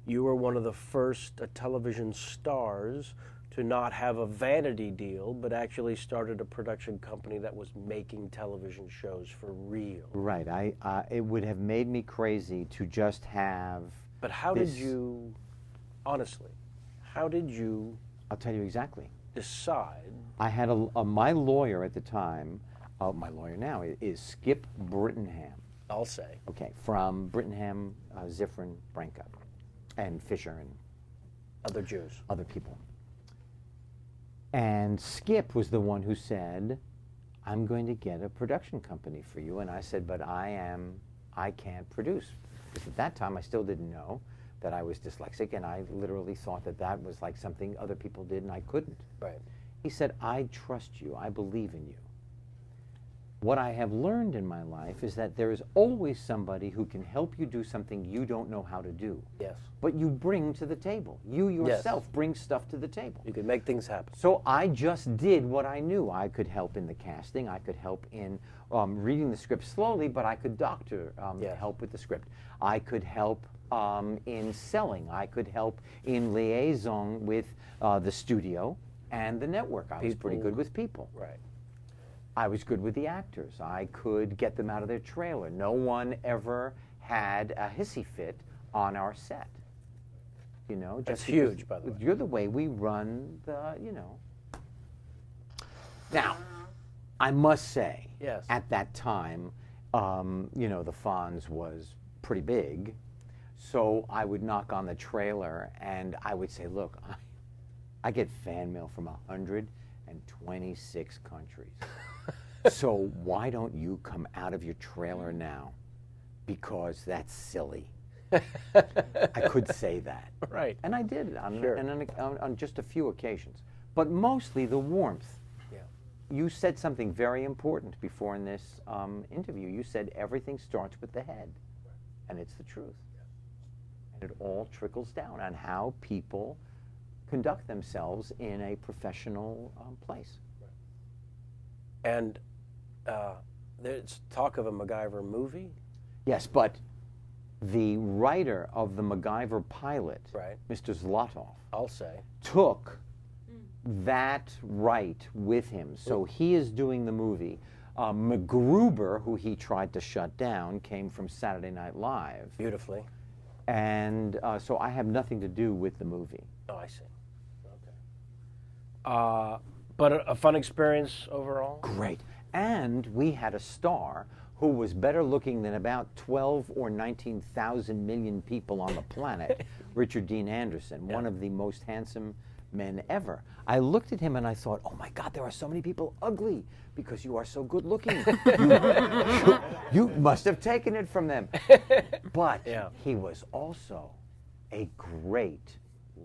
You were one of the first television stars to not have a vanity deal, but actually started a production company that was making television shows for real. Right, it would have made me crazy to just have. But how did you, honestly, how did you I'll tell you exactly. decide? I had my lawyer at the time, my lawyer now is Skip Brittenham. I'll say. Okay, from Brittenham, Zifrin, Branca, and Fisher, and Other Jews. other people. And Skip was the one who said, I'm going to get a production company for you. And I said, but I can't produce. Because at that time, I still didn't know that I was dyslexic, and I literally thought that that was like something other people did and I couldn't. Right. He said, I trust you. I believe in you. What I have learned in my life is that there is always somebody who can help you do something you don't know how to do. Yes. But you bring to the table. You yourself bring stuff to the table. You could make things happen. So I just did what I knew. I could help in the casting. I could help in reading the script slowly, but I could doctor, help with the script. I could help in selling. I could help in liaison with the studio and the network. I was pretty good with people. Right. I was good with the actors. I could get them out of their trailer. No one ever had a hissy fit on our set. You know, That's just huge, by the way. You're the way we run the, you know. Now, I must say, Yes. at that time, you know, the Fonz was pretty big. So I would knock on the trailer and I would say, look, I get fan mail from 126 countries. So why don't you come out of your trailer now? Because that's silly. I could say that. Right. And I did Sure. on just a few occasions. But mostly the warmth. Yeah. You said something very important before in this interview. You said everything starts with the head. And it's the truth. And it all trickles down on how people conduct themselves in a professional place. And there's talk of a MacGyver movie. Yes, but the writer of the MacGyver pilot, Right. Mr. Zlotov, I'll say. took that right with him. So he is doing the movie. MacGruber, who he tried to shut down, came from Saturday Night Live. Beautifully. And so I have nothing to do with the movie. Oh, I see. Okay. But a fun experience overall? Great. And we had a star who was better looking than about 12 or 19,000 million people on the planet, Richard Dean Anderson, one of the most handsome men ever. I looked at him and I thought, oh my God, there are so many people ugly because you are so good looking. You must have taken it from them. But he was also a great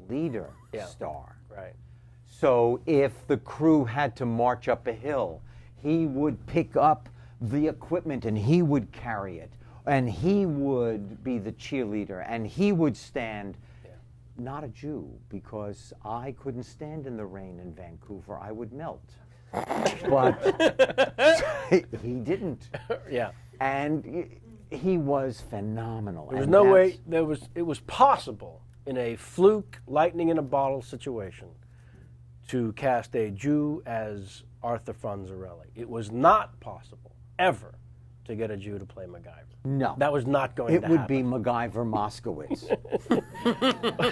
leader star. Right. So if the crew had to march up a hill, he would pick up the equipment and he would carry it. And he would be the cheerleader, and he would stand, not a Jew, because I couldn't stand in the rain in Vancouver. I would melt. But he didn't. Yeah. And he was phenomenal. There was no way it was possible in a fluke, lightning in a bottle situation to cast a Jew as Arthur Fonzarelli. It was not possible, ever, to get a Jew to play MacGyver. No. That was not going to happen. It would be MacGyver Moskowitz.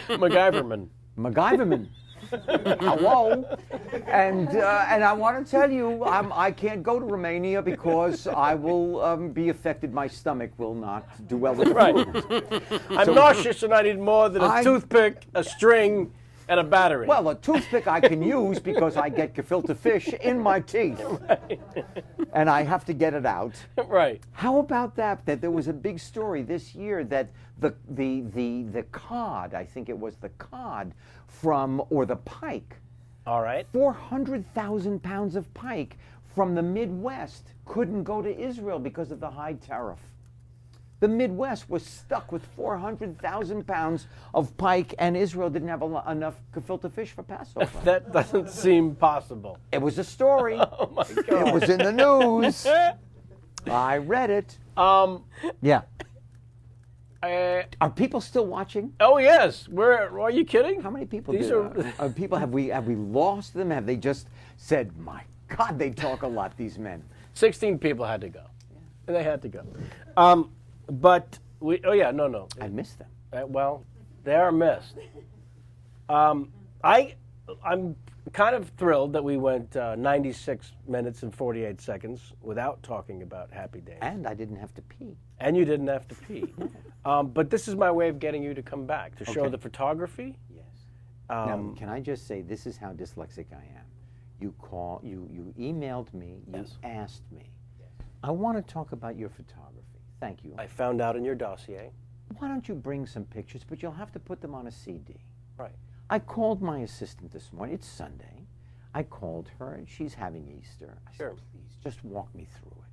MacGyverman. MacGyverman. Hello. And I want to tell you, I can't go to Romania because I will be affected. My stomach will not do well with Right. food. I'm nauseous and I need more than a toothpick, a string, and a battery. Well, a toothpick I can use because I get gefilte fish in my teeth. Right. And I have to get it out. Right. How about that there was a big story this year that the cod, I think it was the cod or the pike. All right. 400,000 pounds of pike from the Midwest couldn't go to Israel because of the high tariff. The Midwest was stuck with 400,000 pounds of pike, and Israel didn't have enough gefilte fish for Passover. That doesn't seem possible. It was a story. Oh, my God. It was in the news. I read it. Yeah. Are people still watching? Oh, yes. Are you kidding? How many people These are people? Have we lost them? Have they just said, "My God, they talk a lot"? These men. 16 people had to go. Yeah. They had to go. But no. I miss them. Well, they are missed. I'm kind of thrilled that we went 96 minutes and 48 seconds without talking about Happy Days. And I didn't have to pee. And you didn't have to pee. But this is my way of getting you to come back, to show Okay. the photography. Yes. Now, can I just say, this is how dyslexic I am. You emailed me, you asked me. Yes. I want to talk about your photography. Thank you. I found out in your dossier. Why don't you bring some pictures, but you'll have to put them on a CD. Right. I called my assistant this morning. It's Sunday. I called her, and she's having Easter. I said, please, just walk me through it.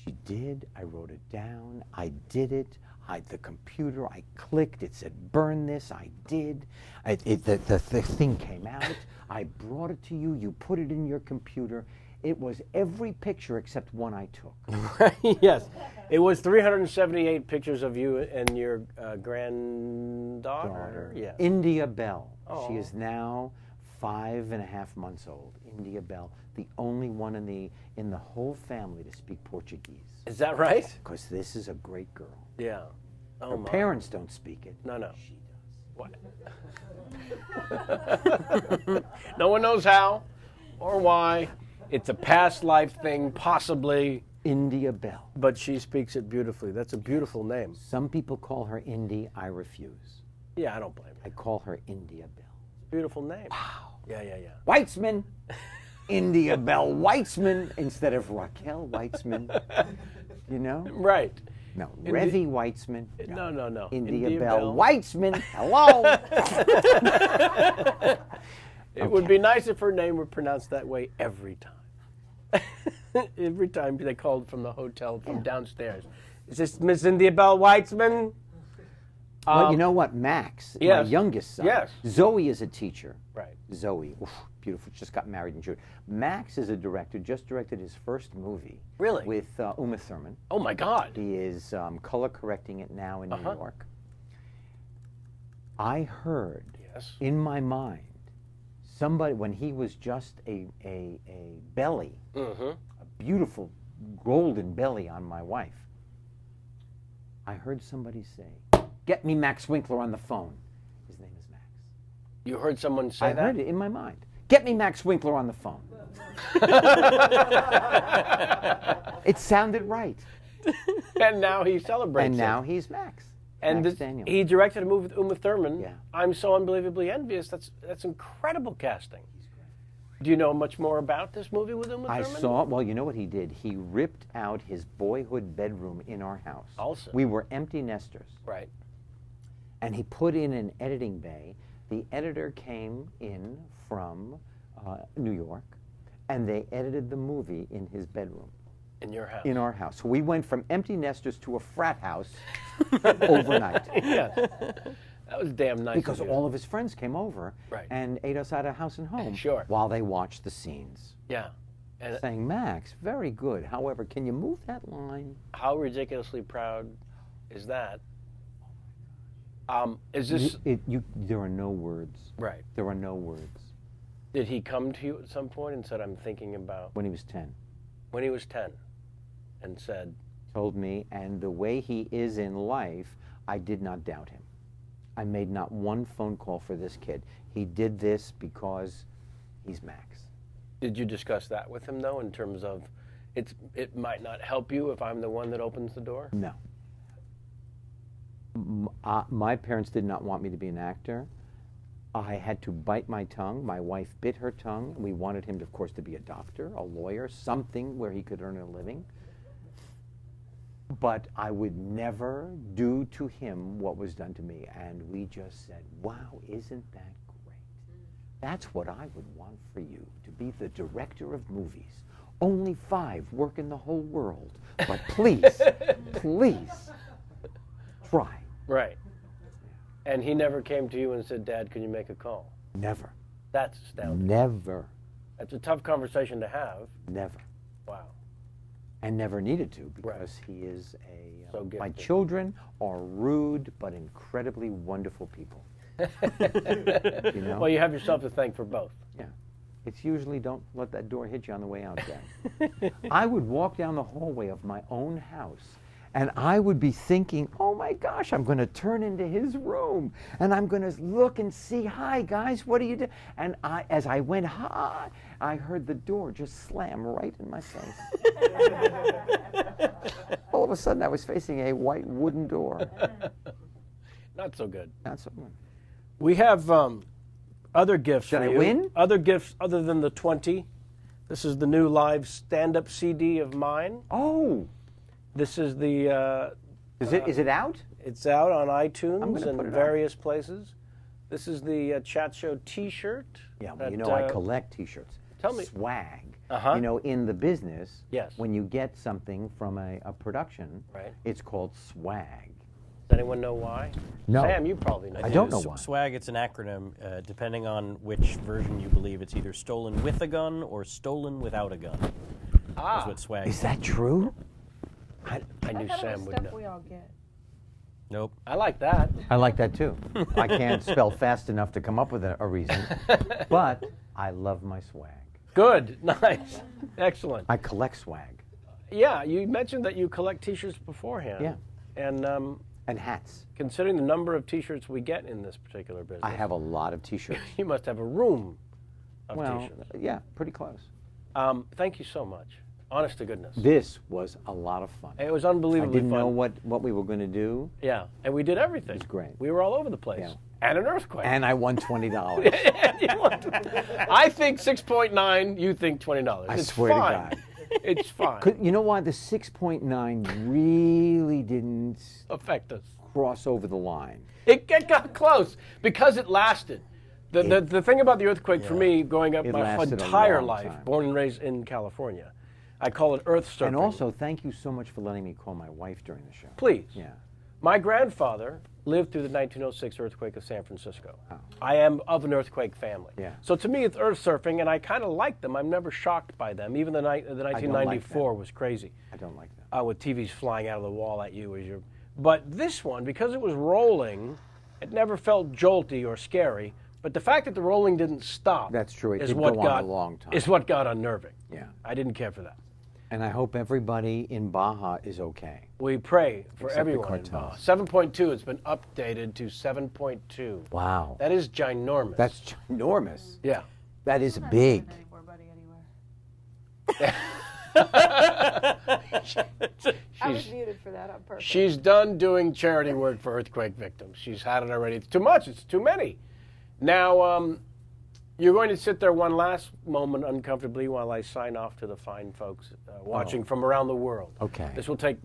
She did. I wrote it down. I did it. The computer, I clicked. It said, burn this. I did. The thing came out. I brought it to you. You put it in your computer. It was every picture except one I took. Yes. It was 378 pictures of you and your granddaughter. Yeah. India Bell. Oh. She is now 5.5 months old. India Bell, the only one in the whole family to speak Portuguese. Is that right? Because this is a great girl. Yeah. Oh, Her my. parents don't speak it. No. She does. What? No one knows how or why. It's a past life thing, possibly. India Bell. But she speaks it beautifully. That's a beautiful name. Some people call her Indy. I refuse. Yeah, I don't blame you. I call her India Bell. Beautiful name. Wow. Yeah. Weitzman. India Bell Weitzman instead of Raquel Weitzman. You know? Right. No, Revy Weitzman. No. India Bell Weitzman. Hello. It would be nice if her name were pronounced that way every time. Every time they called from the hotel from downstairs. Is this Miss India Bell Weitzman? Well, you know what? Max, my youngest son. Yes. Zoe is a teacher. Right. Zoe, oof, beautiful, just got married in June. Max is a director, just directed his first movie. Really? With Uma Thurman. Oh, my God. He is color correcting it now in New York. I heard in my mind somebody, when he was just a belly, a beautiful golden belly on my wife, I heard somebody say, "Get me Max Winkler on the phone." His name is Max. You heard someone say that? I heard it in my mind. "Get me Max Winkler on the phone." It sounded right. And now he celebrates And it. now he's Max. And Max Daniel. he directed a movie with Uma Thurman. Yeah. I'm so unbelievably envious. That's incredible casting. Do you know much more about this movie with Uma I Thurman? saw, well, you know what he did? He ripped out his boyhood bedroom in our house. Also. We were empty nesters. Right. And he put in an editing bay. The editor came in from New York, and they edited the movie in his bedroom. In your house. In our house. So we went from empty nesters to a frat house overnight. Yeah. That was damn nice. Because of you. all of his friends came over Right. and ate us out of house and home Sure. while they watched the scenes. Yeah. And Saying, Max, very good. However, can you move that line? how ridiculously proud is that? Is this There are no words. right? There are no words. Did he come to you at some point and said, "I'm thinking about"? When he was 10. When he was 10, and said, Told me, and the way he is in life, I did not doubt him. I made not one phone call for this kid. He did this because he's Max. Did you discuss that with him though, in terms of it might not help you if I'm the one that opens the door? No. My parents did not want me to be an actor. I had to bite my tongue. My wife bit her tongue. We wanted him, of course, to be a doctor, a lawyer, something where he could earn a living. But I would never do to him what was done to me. And we just said, wow, isn't that great? That's what I would want for you, to be the director of movies. Only 5 work in the whole world. But please, please, try. Right. And he never came to you and said, "Dad, can you make a call?" Never. That's astounding. Never. That's a tough conversation to have. Never. Wow. And never needed to, because he is a... So my gifted. children are rude but incredibly wonderful people. You know? Well, you have yourself to thank for both. Yeah. It's usually don't let that door hit you on the way out, Dad. I would walk down the hallway of my own house, and I would be thinking, oh my gosh, I'm going to turn into his room, and I'm going to look and see, hi guys, what do you do? And as I went hi, I heard the door just slam right in my face. All of a sudden, I was facing a white wooden door. Not so good. Not so good. We have other gifts Should for I you. win? Other gifts other than the 20. This is the new live stand-up CD of mine. Oh, This is the... is it out? It's out on I'm iTunes gonna put and it on. various places. This is the Chat Show T-shirt. Yeah, well, that, you know, I collect T-shirts. tell me. Swag. Uh-huh. You know, in the business, Yes. when you get something from a production, Right. it's called swag. Does anyone know why? No. Sam, you probably know. I don't know why. Swag, it's an acronym. Depending on which version you believe, it's either stolen with a gun or stolen without a gun. That's what swag Is that true? I knew I thought it Sam was would stuff know. we all get. Nope. I like that. I like that too. I can't spell fast enough to come up with a reason, but I love my swag. Good. Nice. Excellent. I collect swag. Yeah, you mentioned that you collect T-shirts beforehand. Yeah. And And hats. considering the number of T-shirts we get in this particular business, I have a lot of T-shirts. you must have a room of Well, T-shirts. yeah, pretty close. Thank you so much. Honest to goodness. This was a lot of fun. It was I unbelievably didn't fun. know what we were going to do, Yeah, and we did everything. It was great. We were all over the place. Yeah. And an earthquake. and I won $20. I think 6.9, you think $20. I It's swear to fine. God. It's fine. You know why? The 6.9 really didn't Affect us. cross over the line. It got close because it lasted. The thing about the earthquake for me, growing up It my lasted a entire long life, time. born and raised in California, I call it earth surfing. And also, thank you so much for letting me call my wife during the show. Please. Yeah. My grandfather lived through the 1906 earthquake of San Francisco. I am of an earthquake family. Yeah. So to me, it's earth surfing, and I kind of like them. I'm never shocked by them. Even the 1994 was crazy. I don't like that. With TVs flying out of the wall at you as you're. But this one, because it was rolling, it never felt jolty or scary. But the fact that the rolling didn't stop. That's true. It is did what go on got a long time. Is what got unnerving. Yeah. I didn't care for that. And I hope everybody in Baja is okay. We pray for Except the everyone involved. cartels. 7.2, it's been updated to 7.2. Wow. That is ginormous. That's ginormous. Yeah. That is big. Anymore, buddy, anywhere. I was muted for that on purpose. She's done doing charity work for earthquake victims. She's had it already. It's too much. It's too many. Now, you're going to sit there one last moment uncomfortably while I sign off to the fine folks watching from around the world. Okay. This will take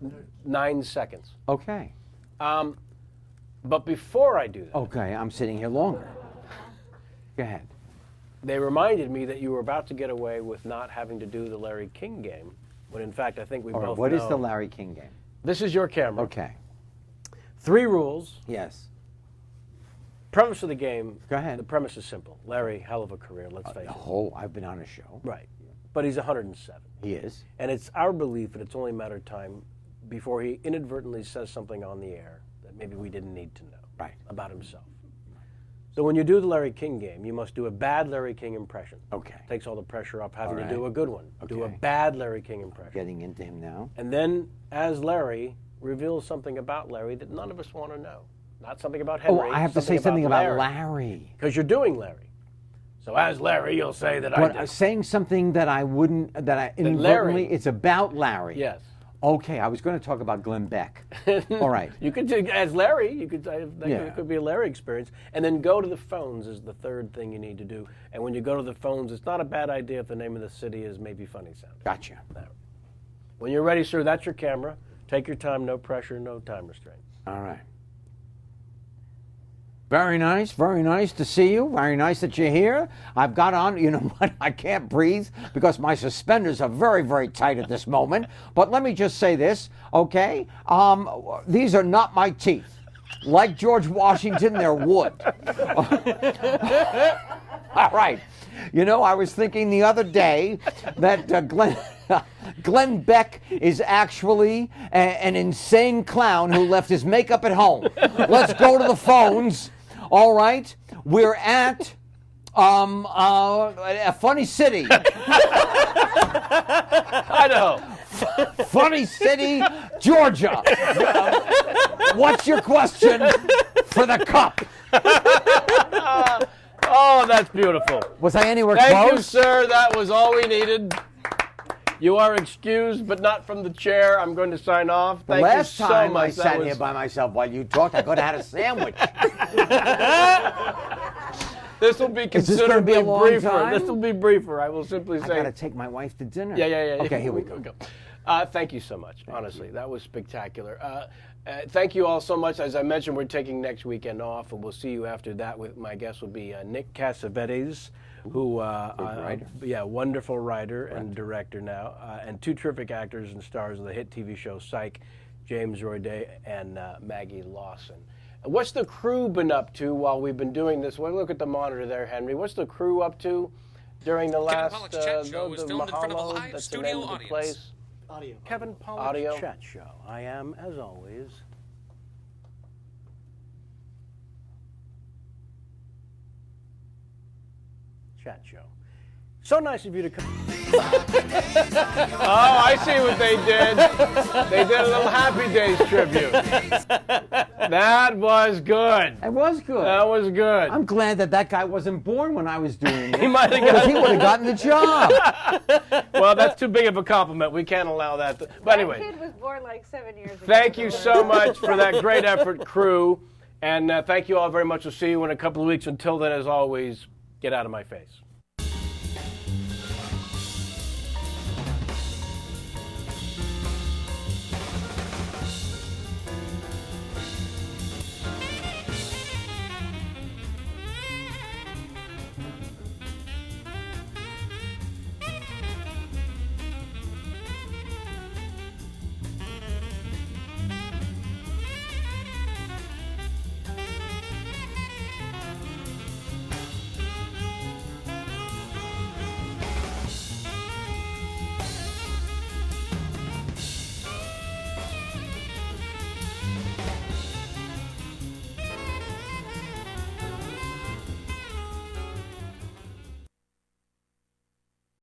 9 seconds. Okay. But before I do that, Okay, I'm sitting here longer. Go ahead. they reminded me that you were about to get away with not having to do the Larry King game when in fact I think we All right, both what know. is the Larry King game? This is your camera. Okay. 3 rules. Yes. Premise of the game. Go ahead. The premise is simple. Larry, hell of a career, let's face it. Oh, I've been on a show. Right. But he's 107. He is. And it's our belief that it's only a matter of time before he inadvertently says something on the air that maybe we didn't need to know about himself. So when you do the Larry King game, you must do a bad Larry King impression. Okay. Takes all the pressure off having All to do right. a good one. Do a Okay. bad Larry King impression. Getting into him now. And then, as Larry, reveals something about Larry that none of us want to know. Not something about Henry. Oh, I have to say something about Larry. Because you're doing Larry. So as Larry, you'll say that But I did. saying something that I wouldn't, that I Larry- inadvertently, it's about Larry. Yes. Okay, I was going to talk about Glenn Beck. All right. You could do, as Larry, you could that Yeah. could be a Larry experience. And then go to the phones is the third thing you need to do. And when you go to the phones, it's not a bad idea if the name of the city is maybe funny sound. Gotcha. When you're ready, sir, that's your camera. Take your time, no pressure, no time restraint. All right. Very nice to see you. Very nice that you're here. I've got on, you know what, I can't breathe because my suspenders are very, very tight at this moment. But let me just say this, okay? These are not my teeth. Like George Washington, they're wood. All right. You know, I was thinking the other day that Glenn Beck is actually an insane clown who left his makeup at home. Let's go to the phones. All right. We're at a funny city. I know. Funny City, Georgia. What's your question for the cup? Oh, that's beautiful. Was I anywhere Thank close? you, sir. That was all we needed. You are excused, but not from the chair. I'm going to sign off. Thank you Last so time much. I sat here by myself while you talked, I could have had a sandwich. This will be Is this gonna considerably be a long briefer. time? This will be briefer. I will simply I say. got to take my wife to dinner. Yeah. Okay, here we go. Thank you so much. Honestly, that was spectacular. Thank you all so much. As I mentioned, we're taking next weekend off, and we'll see you after that. With my guest will be Nick Cassavetes, who, writer. wonderful writer and director now, and 2 terrific actors and stars of the hit TV show Psych, James Roy Day and Maggie Lawson. What's the crew been up to while we've been doing this? Well, look at the monitor there, Henry. What's the crew up to during the last Pollock's chat show was filmed in front of a Mahalo, live that's the studio name of the audience. place? Audio. Kevin Pollock's Audio. Chat Show. I am, as always, Chat Show. So nice of you to come. Oh, I see what they did. They did a little Happy Days tribute. That was good. It was good. That was good. I'm glad that guy wasn't born when I was doing it. He might have Because he would have gotten the job. Well, that's too big of a compliment. We can't allow that. But That anyway, kid was born like 7 years ago. thank you so much for that great effort, crew. And thank you all very much. We'll see you in a couple of weeks. Until then, as always, get out of my face.